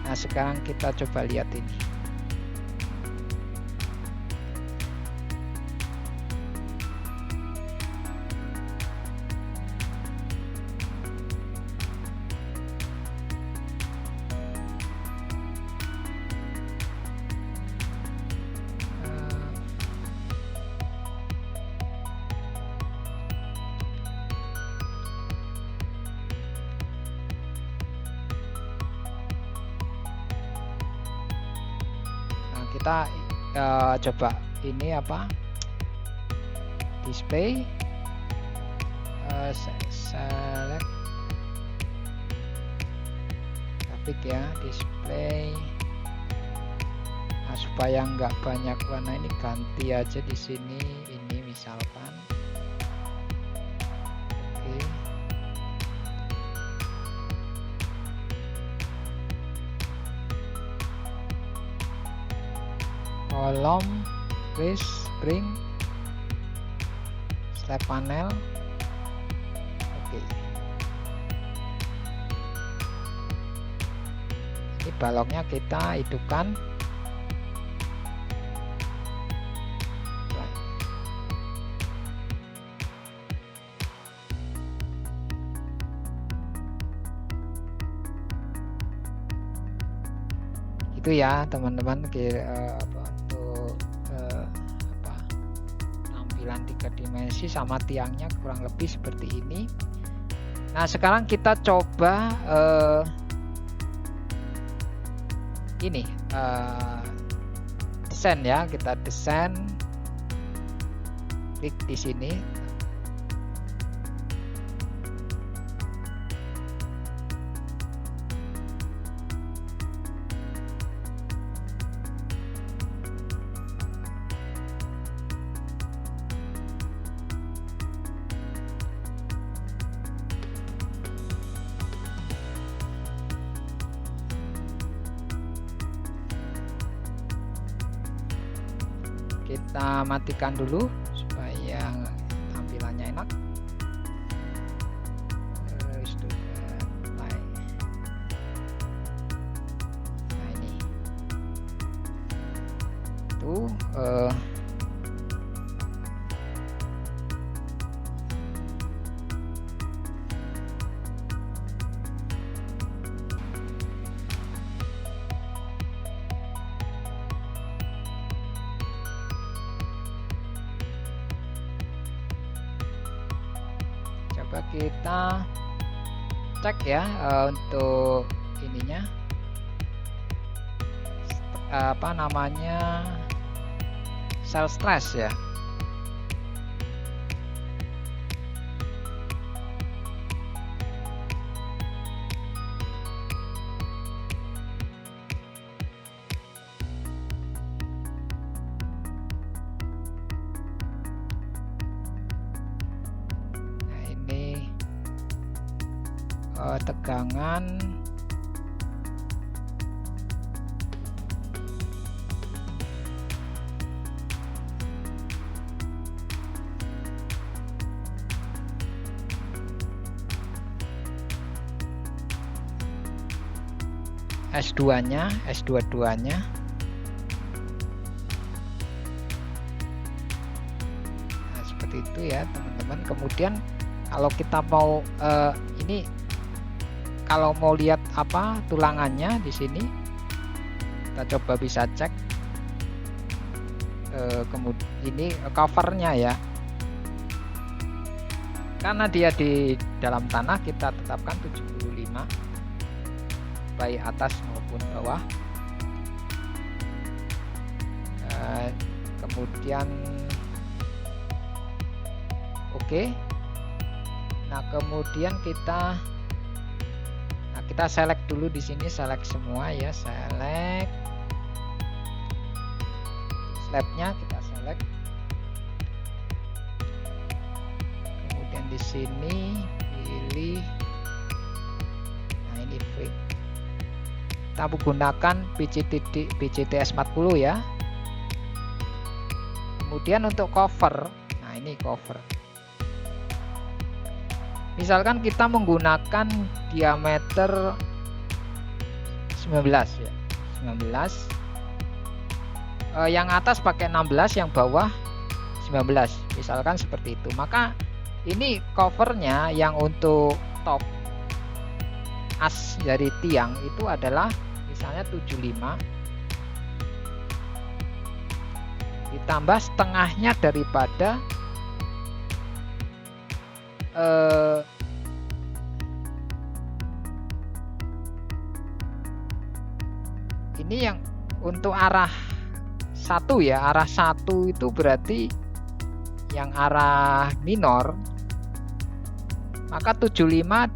[SPEAKER 1] Nah sekarang kita coba lihat ini. Kita coba ini apa, display, select grafik ya, display. Nah, supaya nggak banyak warna ini ganti aja di sini, ini misalkan. Oke. Kolom, base, spring, slab panel. Oke. Ini baloknya kita hidupkan. Itu ya teman-teman, tampilan 3 dimensi sama tiangnya kurang lebih seperti ini. Nah sekarang kita coba ini desain ya, kita desain, klik di sini. Kita matikan dulu supaya tampilannya enak. itu coba kita cek ya untuk ininya apa namanya, sell stress ya. Nah ini tegangan S2-nya, S22-nya. Nah, seperti itu ya, teman-teman. Kemudian kalau kita mau ini kalau mau lihat apa tulangannya di sini, kita coba bisa cek kemudian ini covernya ya. Karena dia di dalam tanah, kita tetapkan 75 baik atas maupun bawah. Kemudian oke. Nah kemudian kita select dulu di sini, select semua ya, select slabnya, kita select. Kemudian di sini pilih, nah ini free. Kita menggunakan PCTS 40 ya. Kemudian untuk cover, nah ini cover. Misalkan kita menggunakan diameter 19 ya, 19. Yang atas pakai 16, yang bawah 19. Misalkan seperti itu. Maka ini covernya yang untuk top as dari tiang itu adalah misalnya 75 ditambah setengahnya daripada ini yang untuk arah satu ya, arah satu itu berarti yang arah minor, maka 75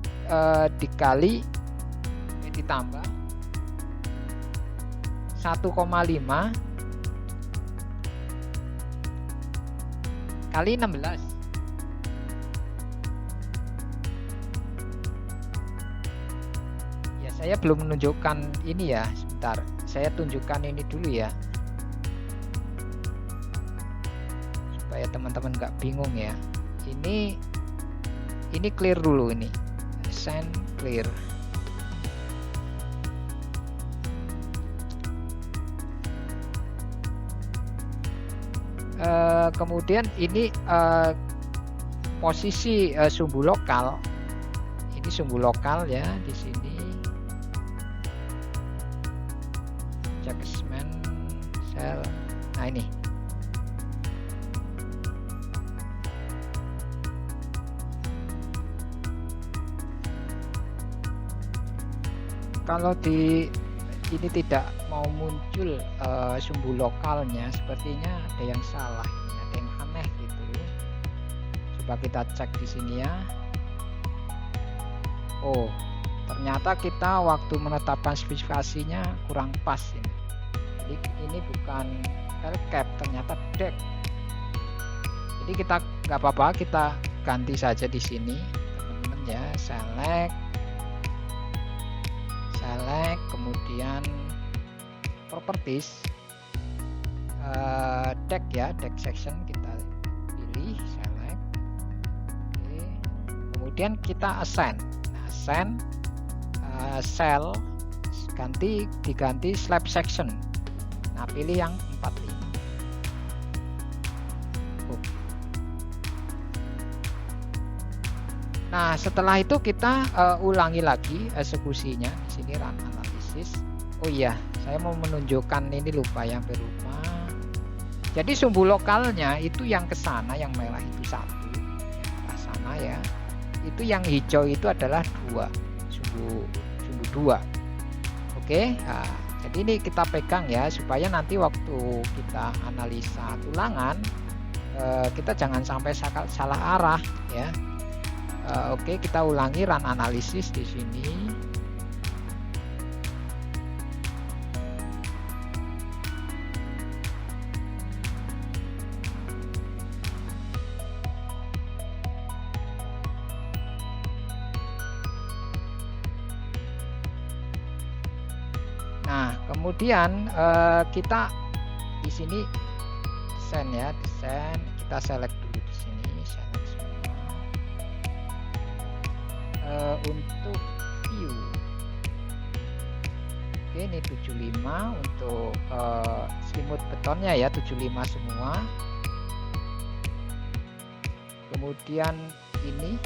[SPEAKER 1] dikali ditambah 1,5 kali 16. Ya saya belum menunjukkan ini ya, sebentar saya tunjukkan ini dulu ya supaya teman-teman nggak bingung ya. Ini clear dulu, ini send clear. Kemudian ini posisi sumbu lokal. Ini sumbu lokal ya di sini. Adjustment cell. Nah ini. Kalau di ini tidak mau muncul sumbu lokalnya, sepertinya ada yang salah, ini ada yang aneh gitu. Coba kita cek di sini ya. Oh, ternyata kita waktu menetapkan spesifikasinya kurang pas ini. Jadi ini bukan cap, ternyata deck. Jadi kita nggak apa-apa, kita ganti saja di sini, teman-teman ya. Select, kemudian properties, deck ya, deck section kita pilih, select. Oke. Kemudian kita assign. Nah, assign cell diganti slab section. Nah pilih yang 45. Nah, setelah itu kita ulangi lagi eksekusinya. Di sini run analysis. Oh iya, saya mau menunjukkan ini, lupa yang berupa. Jadi sumbu lokalnya itu yang ke sana, yang merah itu 1, yang arah sana ya. Itu yang hijau itu adalah 2, sumbu 2. Oke, nah, jadi ini kita pegang ya, supaya nanti waktu kita analisa tulangan kita jangan sampai salah arah ya. Oke, kita ulangi run analisis di sini. Nah, kemudian kita di sini desain ya, desain. Kita select dulu di sini, select semua. Untuk view, oke, ini 75 untuk selimut betonnya ya, 75 semua. Kemudian ini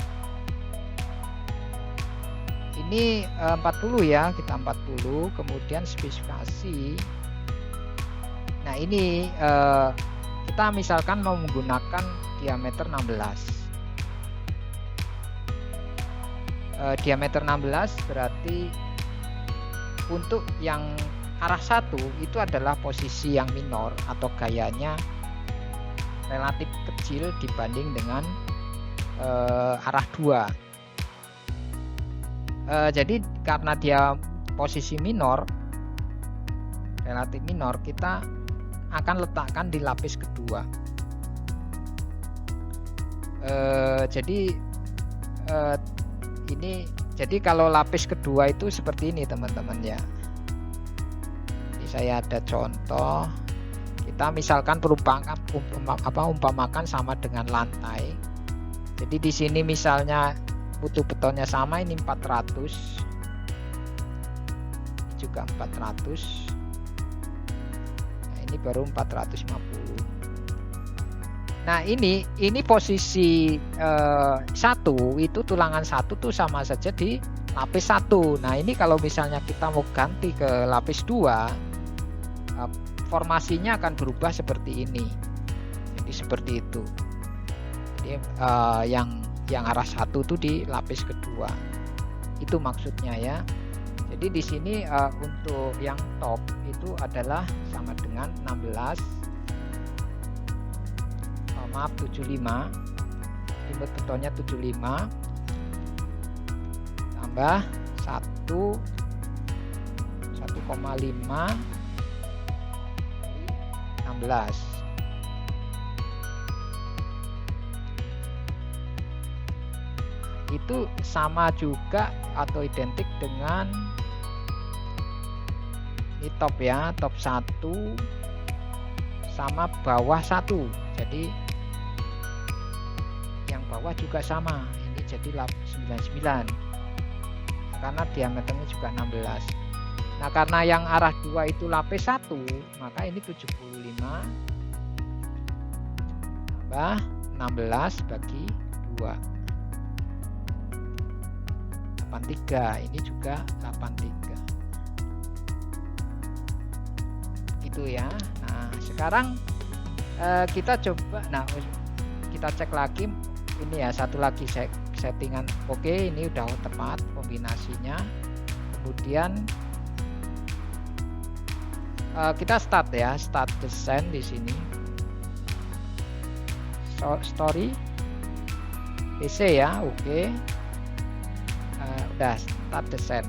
[SPEAKER 1] 40 ya, kita 40. Kemudian spesifikasi, nah ini kita misalkan mau menggunakan diameter 16. Diameter 16 berarti untuk yang arah 1 itu adalah posisi yang minor atau gayanya relatif kecil dibanding dengan arah 2. Jadi karena dia posisi minor, relatif minor, kita akan letakkan di lapis kedua. Jadi kalau lapis kedua itu seperti ini teman-teman ya. Jadi saya ada contoh, kita misalkan umpamakan sama dengan lantai. Jadi di sini misalnya butuh betonnya sama, ini 400, ini juga 400, nah ini baru 450. Nah ini posisi 1 itu tulangan 1 tuh sama saja di lapis 1. Nah ini kalau misalnya kita mau ganti ke lapis 2, formasinya akan berubah seperti ini. Jadi seperti itu. Jadi yang arah 1 tuh di lapis kedua. Itu maksudnya ya. Jadi di sini untuk yang top itu adalah sama dengan 16, 75, selimut betonnya 75 tambah 1,5 16. Itu sama juga atau identik dengan ini top ya, top 1 sama bawah 1. Jadi yang bawah juga sama, ini jadi 99 karena diameternya juga 16. Nah karena yang arah 2 itu lapis 1, maka ini 75 tambah 16 bagi 2, 83. Ini juga 83. Itu ya. Nah sekarang kita coba, nah kita cek lagi ini ya, satu lagi settingan. Oke, ini udah tepat kombinasinya. Kemudian kita start ya, start desain di sini. Story PC ya, oke. Udah start desain.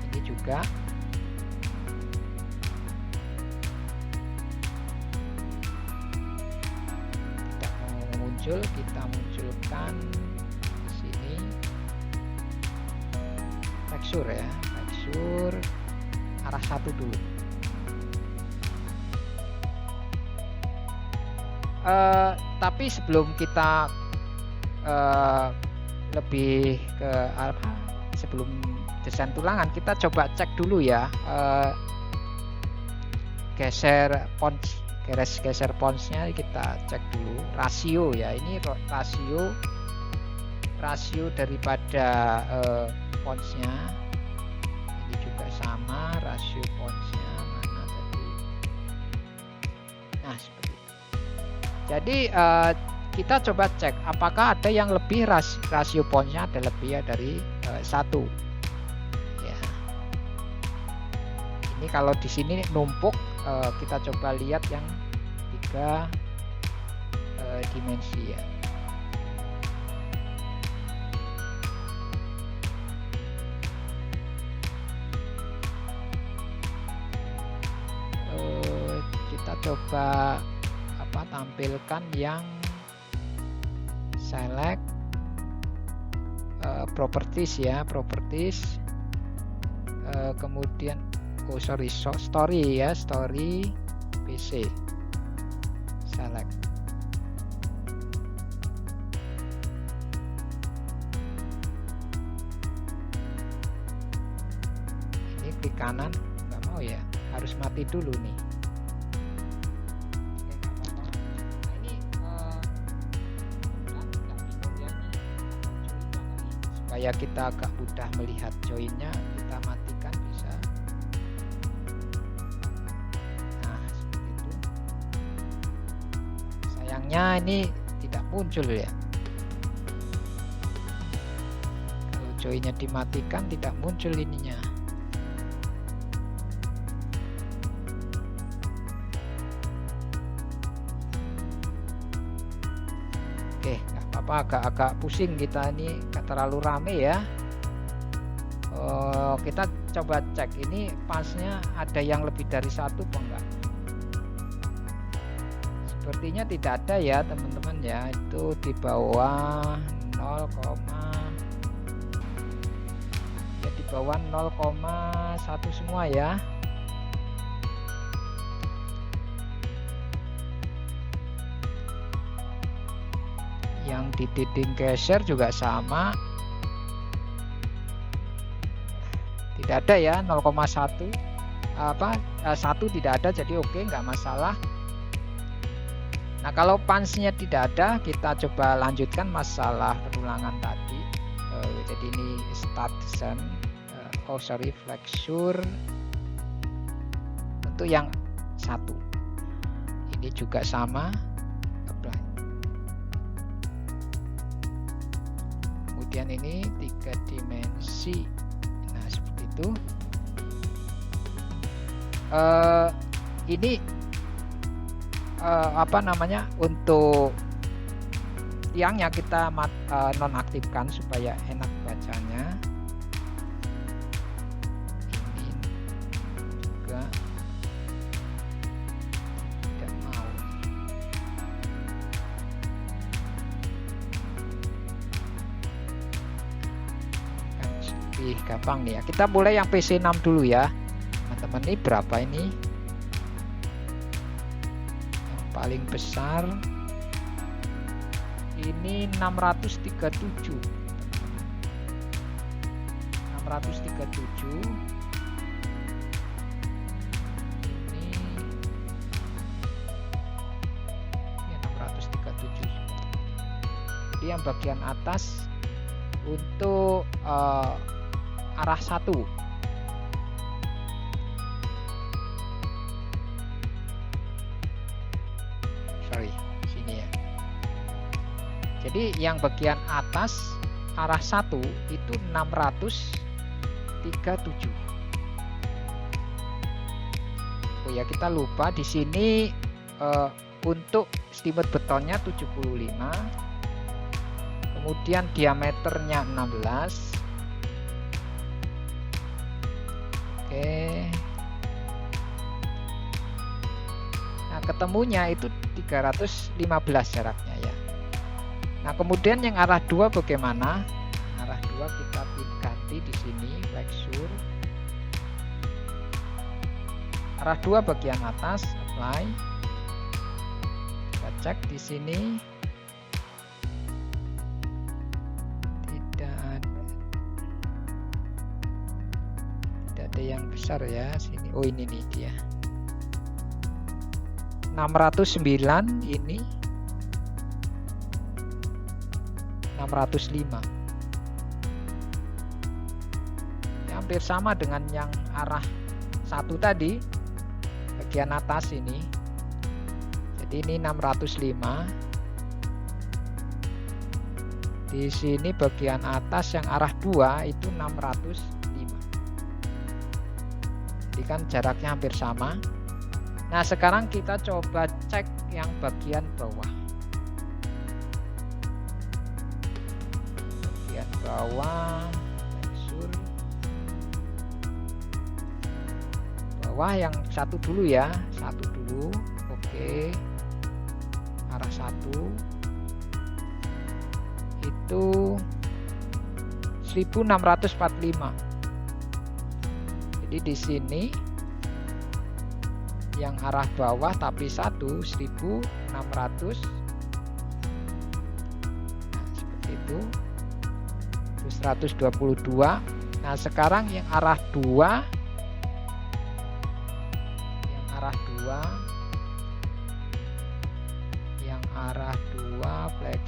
[SPEAKER 1] Ini juga tidak mau muncul, kita munculkan di sini tekstur ya, tekstur arah 1 dulu. Tapi sebelum kita lebih ke apa, sebelum desain tulangan, kita coba cek dulu ya, geser geser fontsnya kita cek dulu rasio ya. Ini rasio daripada fontsnya ini juga sama, rasio fontsnya mana tadi. Nah seperti itu. Jadi kita coba cek apakah ada yang lebih rasio fontsnya ada lebih ya dari 1 ya. Ini kalau di sini numpuk, kita coba lihat yang 3 dimensi ya. Kita coba tampilkan yang select properties ya, properties, kemudian story ya, story PC select. Ini klik kanan, nggak mau ya, harus mati dulu nih. Supaya kita agak mudah melihat joinnya, kita matikan bisa. Nah seperti itu. Sayangnya ini tidak muncul ya. Kalau joinnya dimatikan tidak muncul ininya. Oke, nggak apa-apa, agak pusing kita ini, nggak terlalu rame ya. Kita coba cek ini pasnya ada yang lebih dari 1 apa enggak. Sepertinya tidak ada ya teman-teman ya, itu di bawah 0, ya di bawah 0,1 semua ya. Yang di dinding geser juga sama, tidak ada ya, 0,1 1 tidak ada, jadi oke, nggak masalah. Nah kalau punch-nya tidak ada, kita coba lanjutkan masalah perulangan tadi. Jadi ini start send, flexure untuk yang 1 ini juga sama. Kemudian ini 3 dimensi. Nah seperti itu. Ini untuk tiangnya kita nonaktifkan supaya enak bacanya. Ini juga tidak mau. Lebih gampang nih ya. Kita mulai yang PC 6 dulu ya teman-teman. Ini berapa ini? Yang paling besar ini 637. 637. Ini ya 637. Jadi yang bagian atas untuk arah 1. Sorry, sini ya. Jadi yang bagian atas arah 1 itu 637. Oh ya, kita lupa di sini untuk steamer betonnya 75. Kemudian diameternya 16. Oke. Nah, ketemunya itu 315 jaraknya ya. Nah, kemudian yang arah 2 bagaimana? Arah 2 kita ganti di sini flexure. Arah 2 bagian atas apply. Kita cek di sini. Tidak ada yang besar ya sini. Oh ini nih dia. 609, ini 605. Ya, hampir sama dengan yang arah satu tadi, bagian atas ini. Jadi ini 605. Di sini bagian atas yang arah 2 itu 605. Jadi kan jaraknya hampir sama. Nah, sekarang kita coba cek yang bagian bawah. Bagian bawah, tekstur. Bawah yang satu dulu ya, satu dulu. Oke. Arah satu. Itu 1645. Jadi di sini yang arah bawah tapi satu 1600. Nah, seperti itu. 122. Nah, sekarang yang arah 2,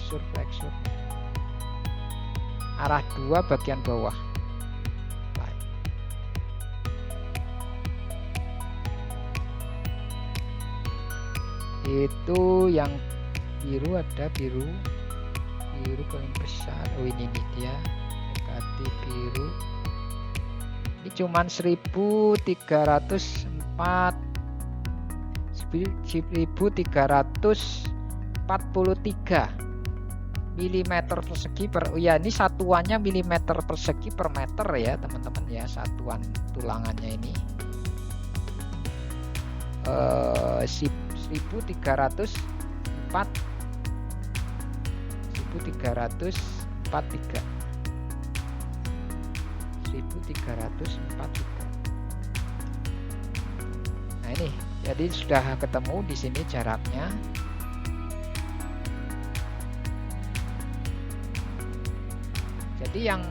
[SPEAKER 1] flexure arah 2 bagian bawah. Itu yang biru, ada biru paling besar. Oh, ini dia, dekati biru. Ini cuman 1343 mm persegi per, ya ini satuannya milimeter persegi per meter ya teman-teman ya, satuan tulangannya ini 1343 Nah, ini jadi sudah ketemu di sini jaraknya. Jadi yang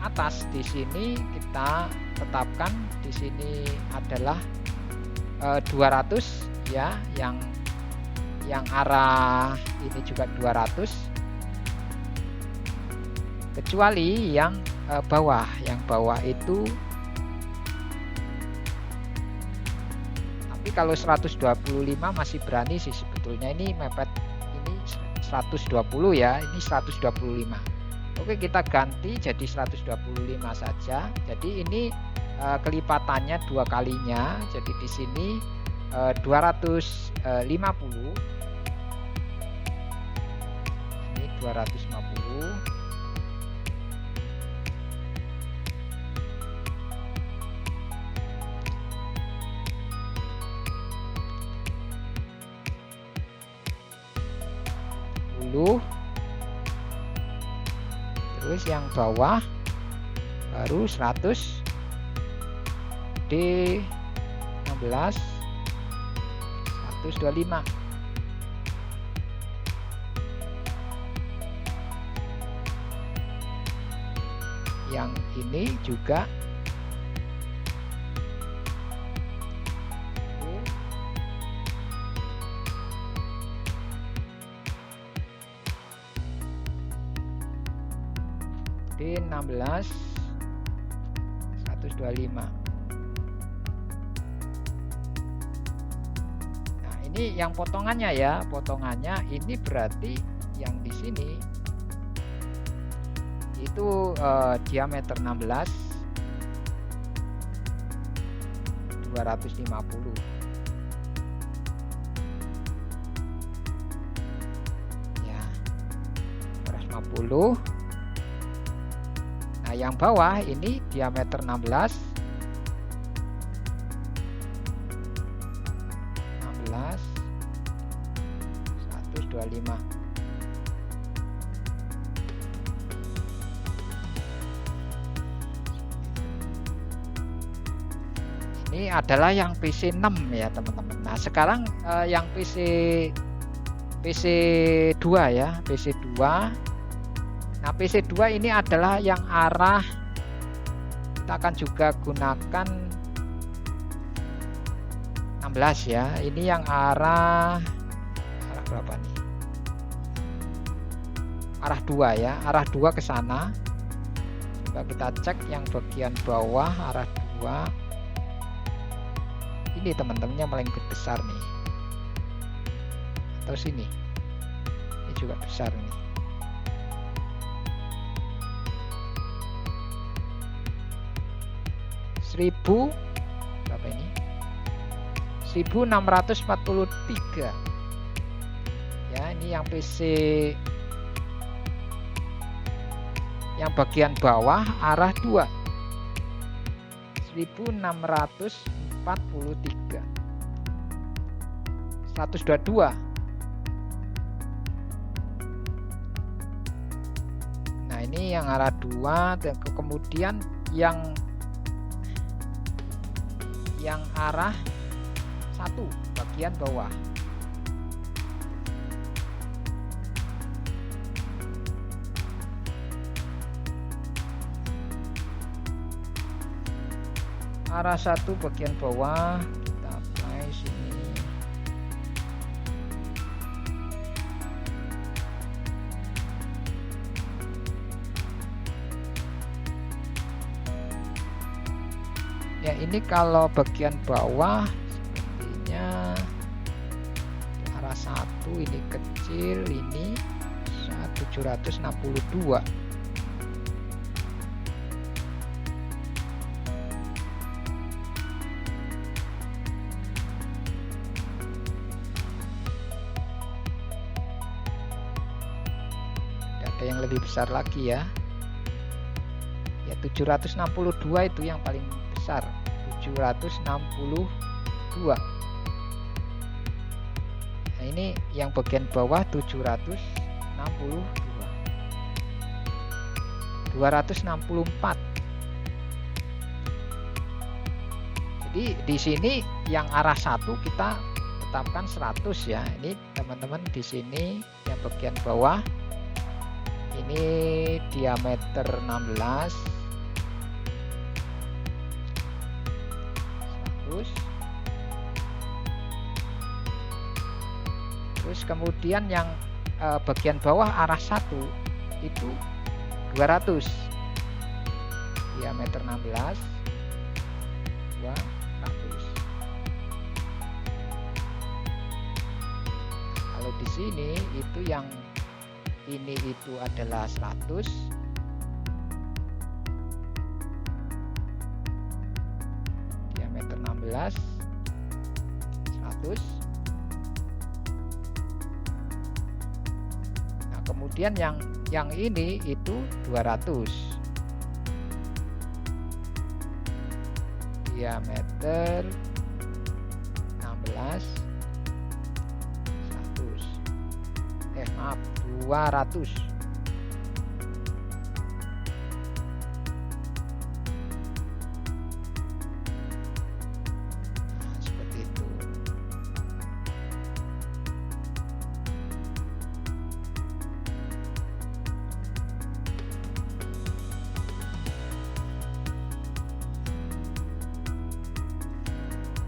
[SPEAKER 1] atas di sini kita tetapkan di sini adalah 200 ya, yang arah ini juga 200, kecuali yang bawah. Yang bawah itu, tapi kalau 125 masih berani sih sebetulnya, ini mepet, ini 120 ya, ini 125. Oke, kita ganti jadi 125 saja. Jadi ini kelipatannya 2 kalinya. Jadi di sini 250. Ini 250. Terus yang bawah baru 100 D16 125. Yang ini juga D16 125. Nah, ini yang potongannya ya, potongannya ini berarti yang di sini itu diameter 16 250. Ya, 250. Nah, yang bawah ini diameter 16 125. Ini adalah yang PC 6 ya teman-teman. Nah, sekarang yang PC 2 ya, PC 2. Nah, PC 2 ini adalah yang arah, kita akan juga gunakan 16 16 ya. Ini yang arah berapa nih? Arah 2 ya, arah 2 ke sana. Coba kita cek yang bagian bawah arah 2. Ini teman-teman yang paling besar nih. Atau sini. Ini juga besar nih. Berapa ini? 1643. Ya, ini yang PC yang bagian bawah arah 2. 1643. 122. Nah, ini yang arah 2, dan kemudian yang arah 1 bagian bawah. Arah 1 bagian bawah kita apply sini. Ya, ini kalau bagian bawah sepertinya arah 1 ini kecil, ini 762. Ada yang lebih besar lagi ya. Ya, 762 itu yang paling besar. 762. Nah, ini yang bagian bawah 762. 264. Jadi di sini yang arah 1 kita tetapkan 100 ya. Ini teman-teman di sini yang bagian bawah ini diameter 16. 100. Terus kemudian yang bagian bawah arah 1 itu 200. Diameter 16. 200. Kalau di sini itu yang ini itu adalah 100. Diameter 16. 100. Nah, kemudian yang ini itu 200. Diameter 16. 200. Nah, seperti itu.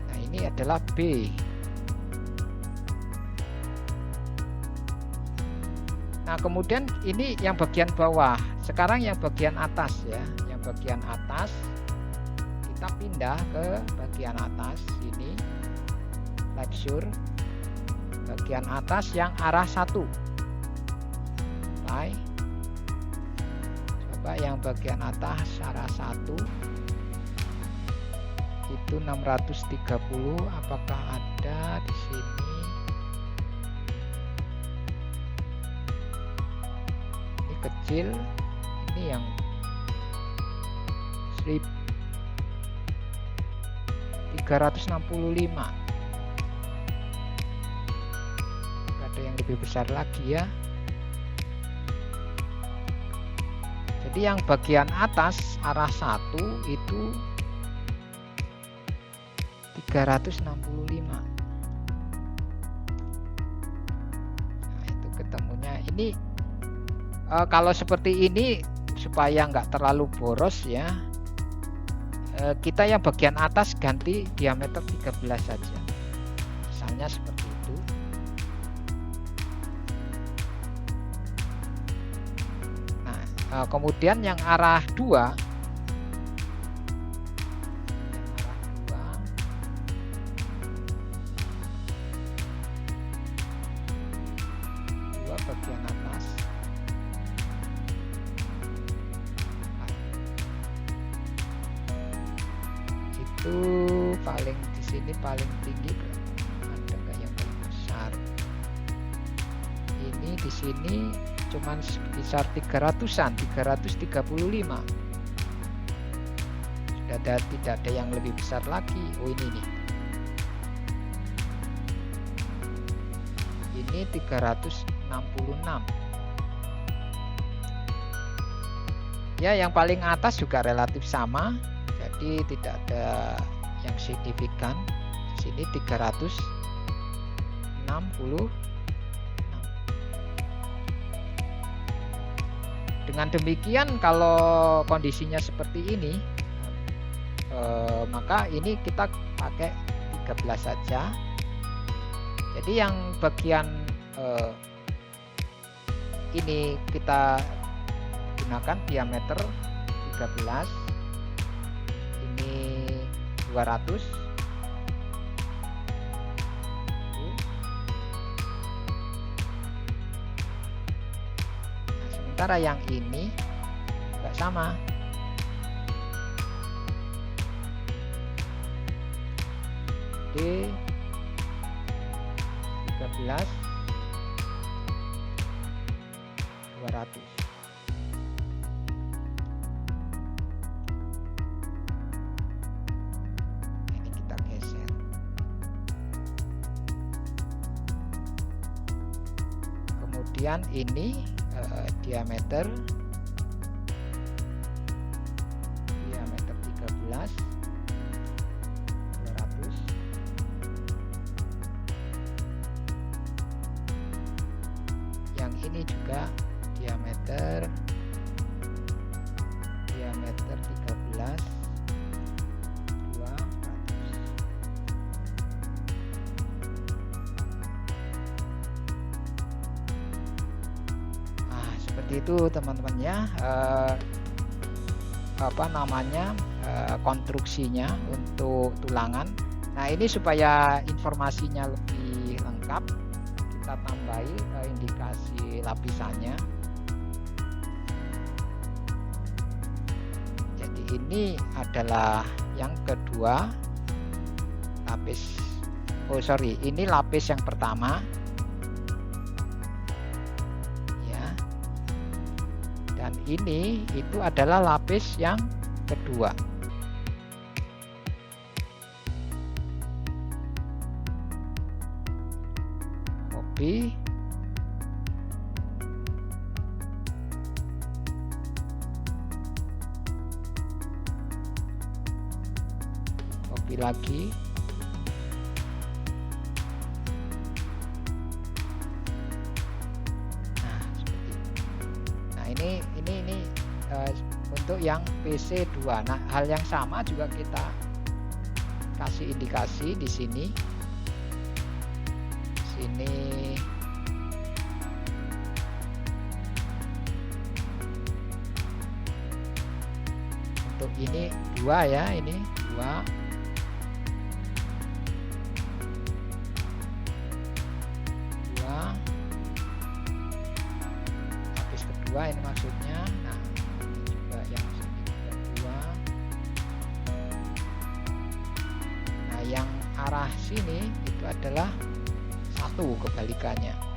[SPEAKER 1] Nah, ini adalah B. Nah, kemudian ini yang bagian bawah. Sekarang yang bagian atas ya. Yang bagian atas kita pindah ke bagian atas ini. Lecture. Bagian atas yang arah 1. Play. Coba yang bagian atas arah 1. Itu 630. Apakah ada di sini? Kecil, ini yang 365. Ada yang lebih besar lagi ya. Jadi yang bagian atas arah 1 itu 365. Nah, itu ketemunya ini. Kalau seperti ini supaya nggak terlalu boros ya, kita yang bagian atas ganti diameter 13 saja. misalnya seperti itu. Nah, kemudian yang arah 2 bagian atas. Itu paling di sini paling tinggi, ada nggak yang paling besar? Ini di sini cuman sebesar 300-an, 335. Sudah tidak ada yang lebih besar lagi. Oh, ini nih. Ini 366. Ya, yang paling atas juga relatif sama, jadi tidak ada yang signifikan. Di sini 360. Dengan demikian, kalau kondisinya seperti ini, maka ini kita pakai 13 saja. Jadi yang bagian ini kita gunakan diameter 13, ini 200. Nah, sementara yang ini enggak sama. Di 13 200. Ini kita geser. Kemudian ini diameter 13 200. Yang ini juga diameter 13 200. Nah, seperti itu teman-teman ya, konstruksinya untuk tulangan. Nah, ini supaya informasinya lebih lengkap, kita tambahi indikasi lapisannya. Jadi ini adalah yang kedua lapis. Ini lapis yang pertama. Ya. Dan ini itu adalah lapis yang kedua. Copy. Copy lagi. Nah, seperti itu. Nah, ini untuk yang PC2. Nah, hal yang sama juga kita kasih indikasi di sini. Untuk ini 2 ya, ini 2. Lapis kedua ini maksudnya. Nah, juga yang sini kedua. Nah, yang arah sini itu adalah 1 kebalikannya.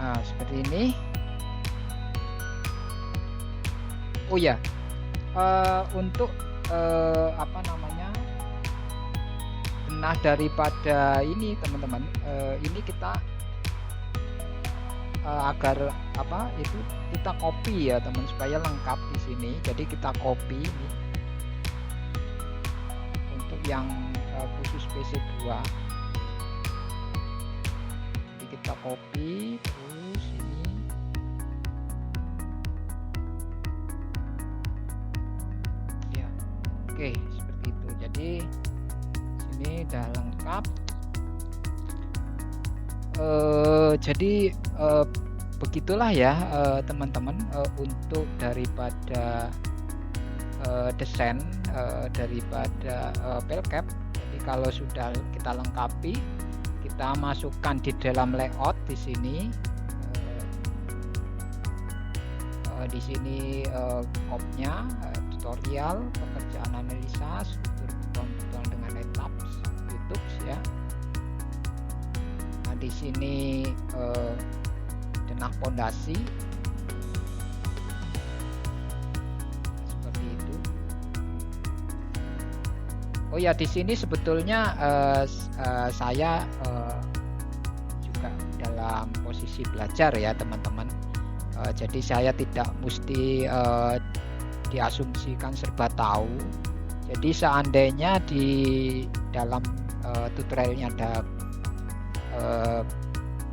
[SPEAKER 1] Nah, seperti ini. Oh ya, untuk Nah, daripada ini teman-teman, ini kita agar itu kita copy ya teman, supaya lengkap di sini. Jadi kita copy ini untuk yang khusus PC2. Jadi kita copy terus ini. Ya, oke, seperti itu. Jadi sini udah lengkap. Jadi begitulah ya teman-teman, untuk daripada desain daripada pelcap. Jadi kalau sudah kita lengkapi, kita masukkan di dalam layout di sini. Di sini kopnya tutorial, pekerjaan analisa, struktur buton-buton dengan etaps, YouTube ya. Nah, di sini denah pondasi seperti itu. Oh ya, di sini sebetulnya saya juga dalam posisi belajar ya teman-teman. Jadi saya tidak mesti diasumsikan serba tahu. Jadi seandainya di dalam tutorialnya ada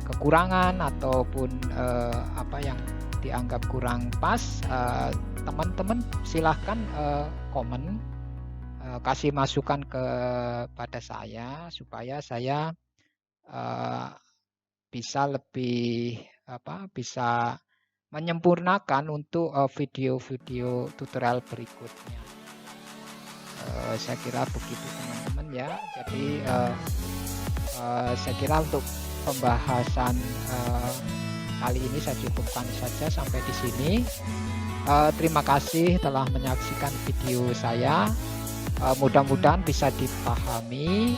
[SPEAKER 1] kekurangan ataupun apa yang dianggap kurang pas, teman-teman silahkan komen, kasih masukan kepada saya supaya saya bisa lebih bisa menyempurnakan untuk video-video tutorial berikutnya. Saya kira begitu teman-teman ya. Jadi saya kira untuk pembahasan kali ini saya cukupkan saja sampai di sini. Terima kasih telah menyaksikan video saya. Mudah-mudahan bisa dipahami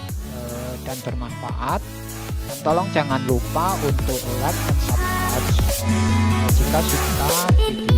[SPEAKER 1] dan bermanfaat. Dan tolong jangan lupa untuk like dan subscribe jika suka video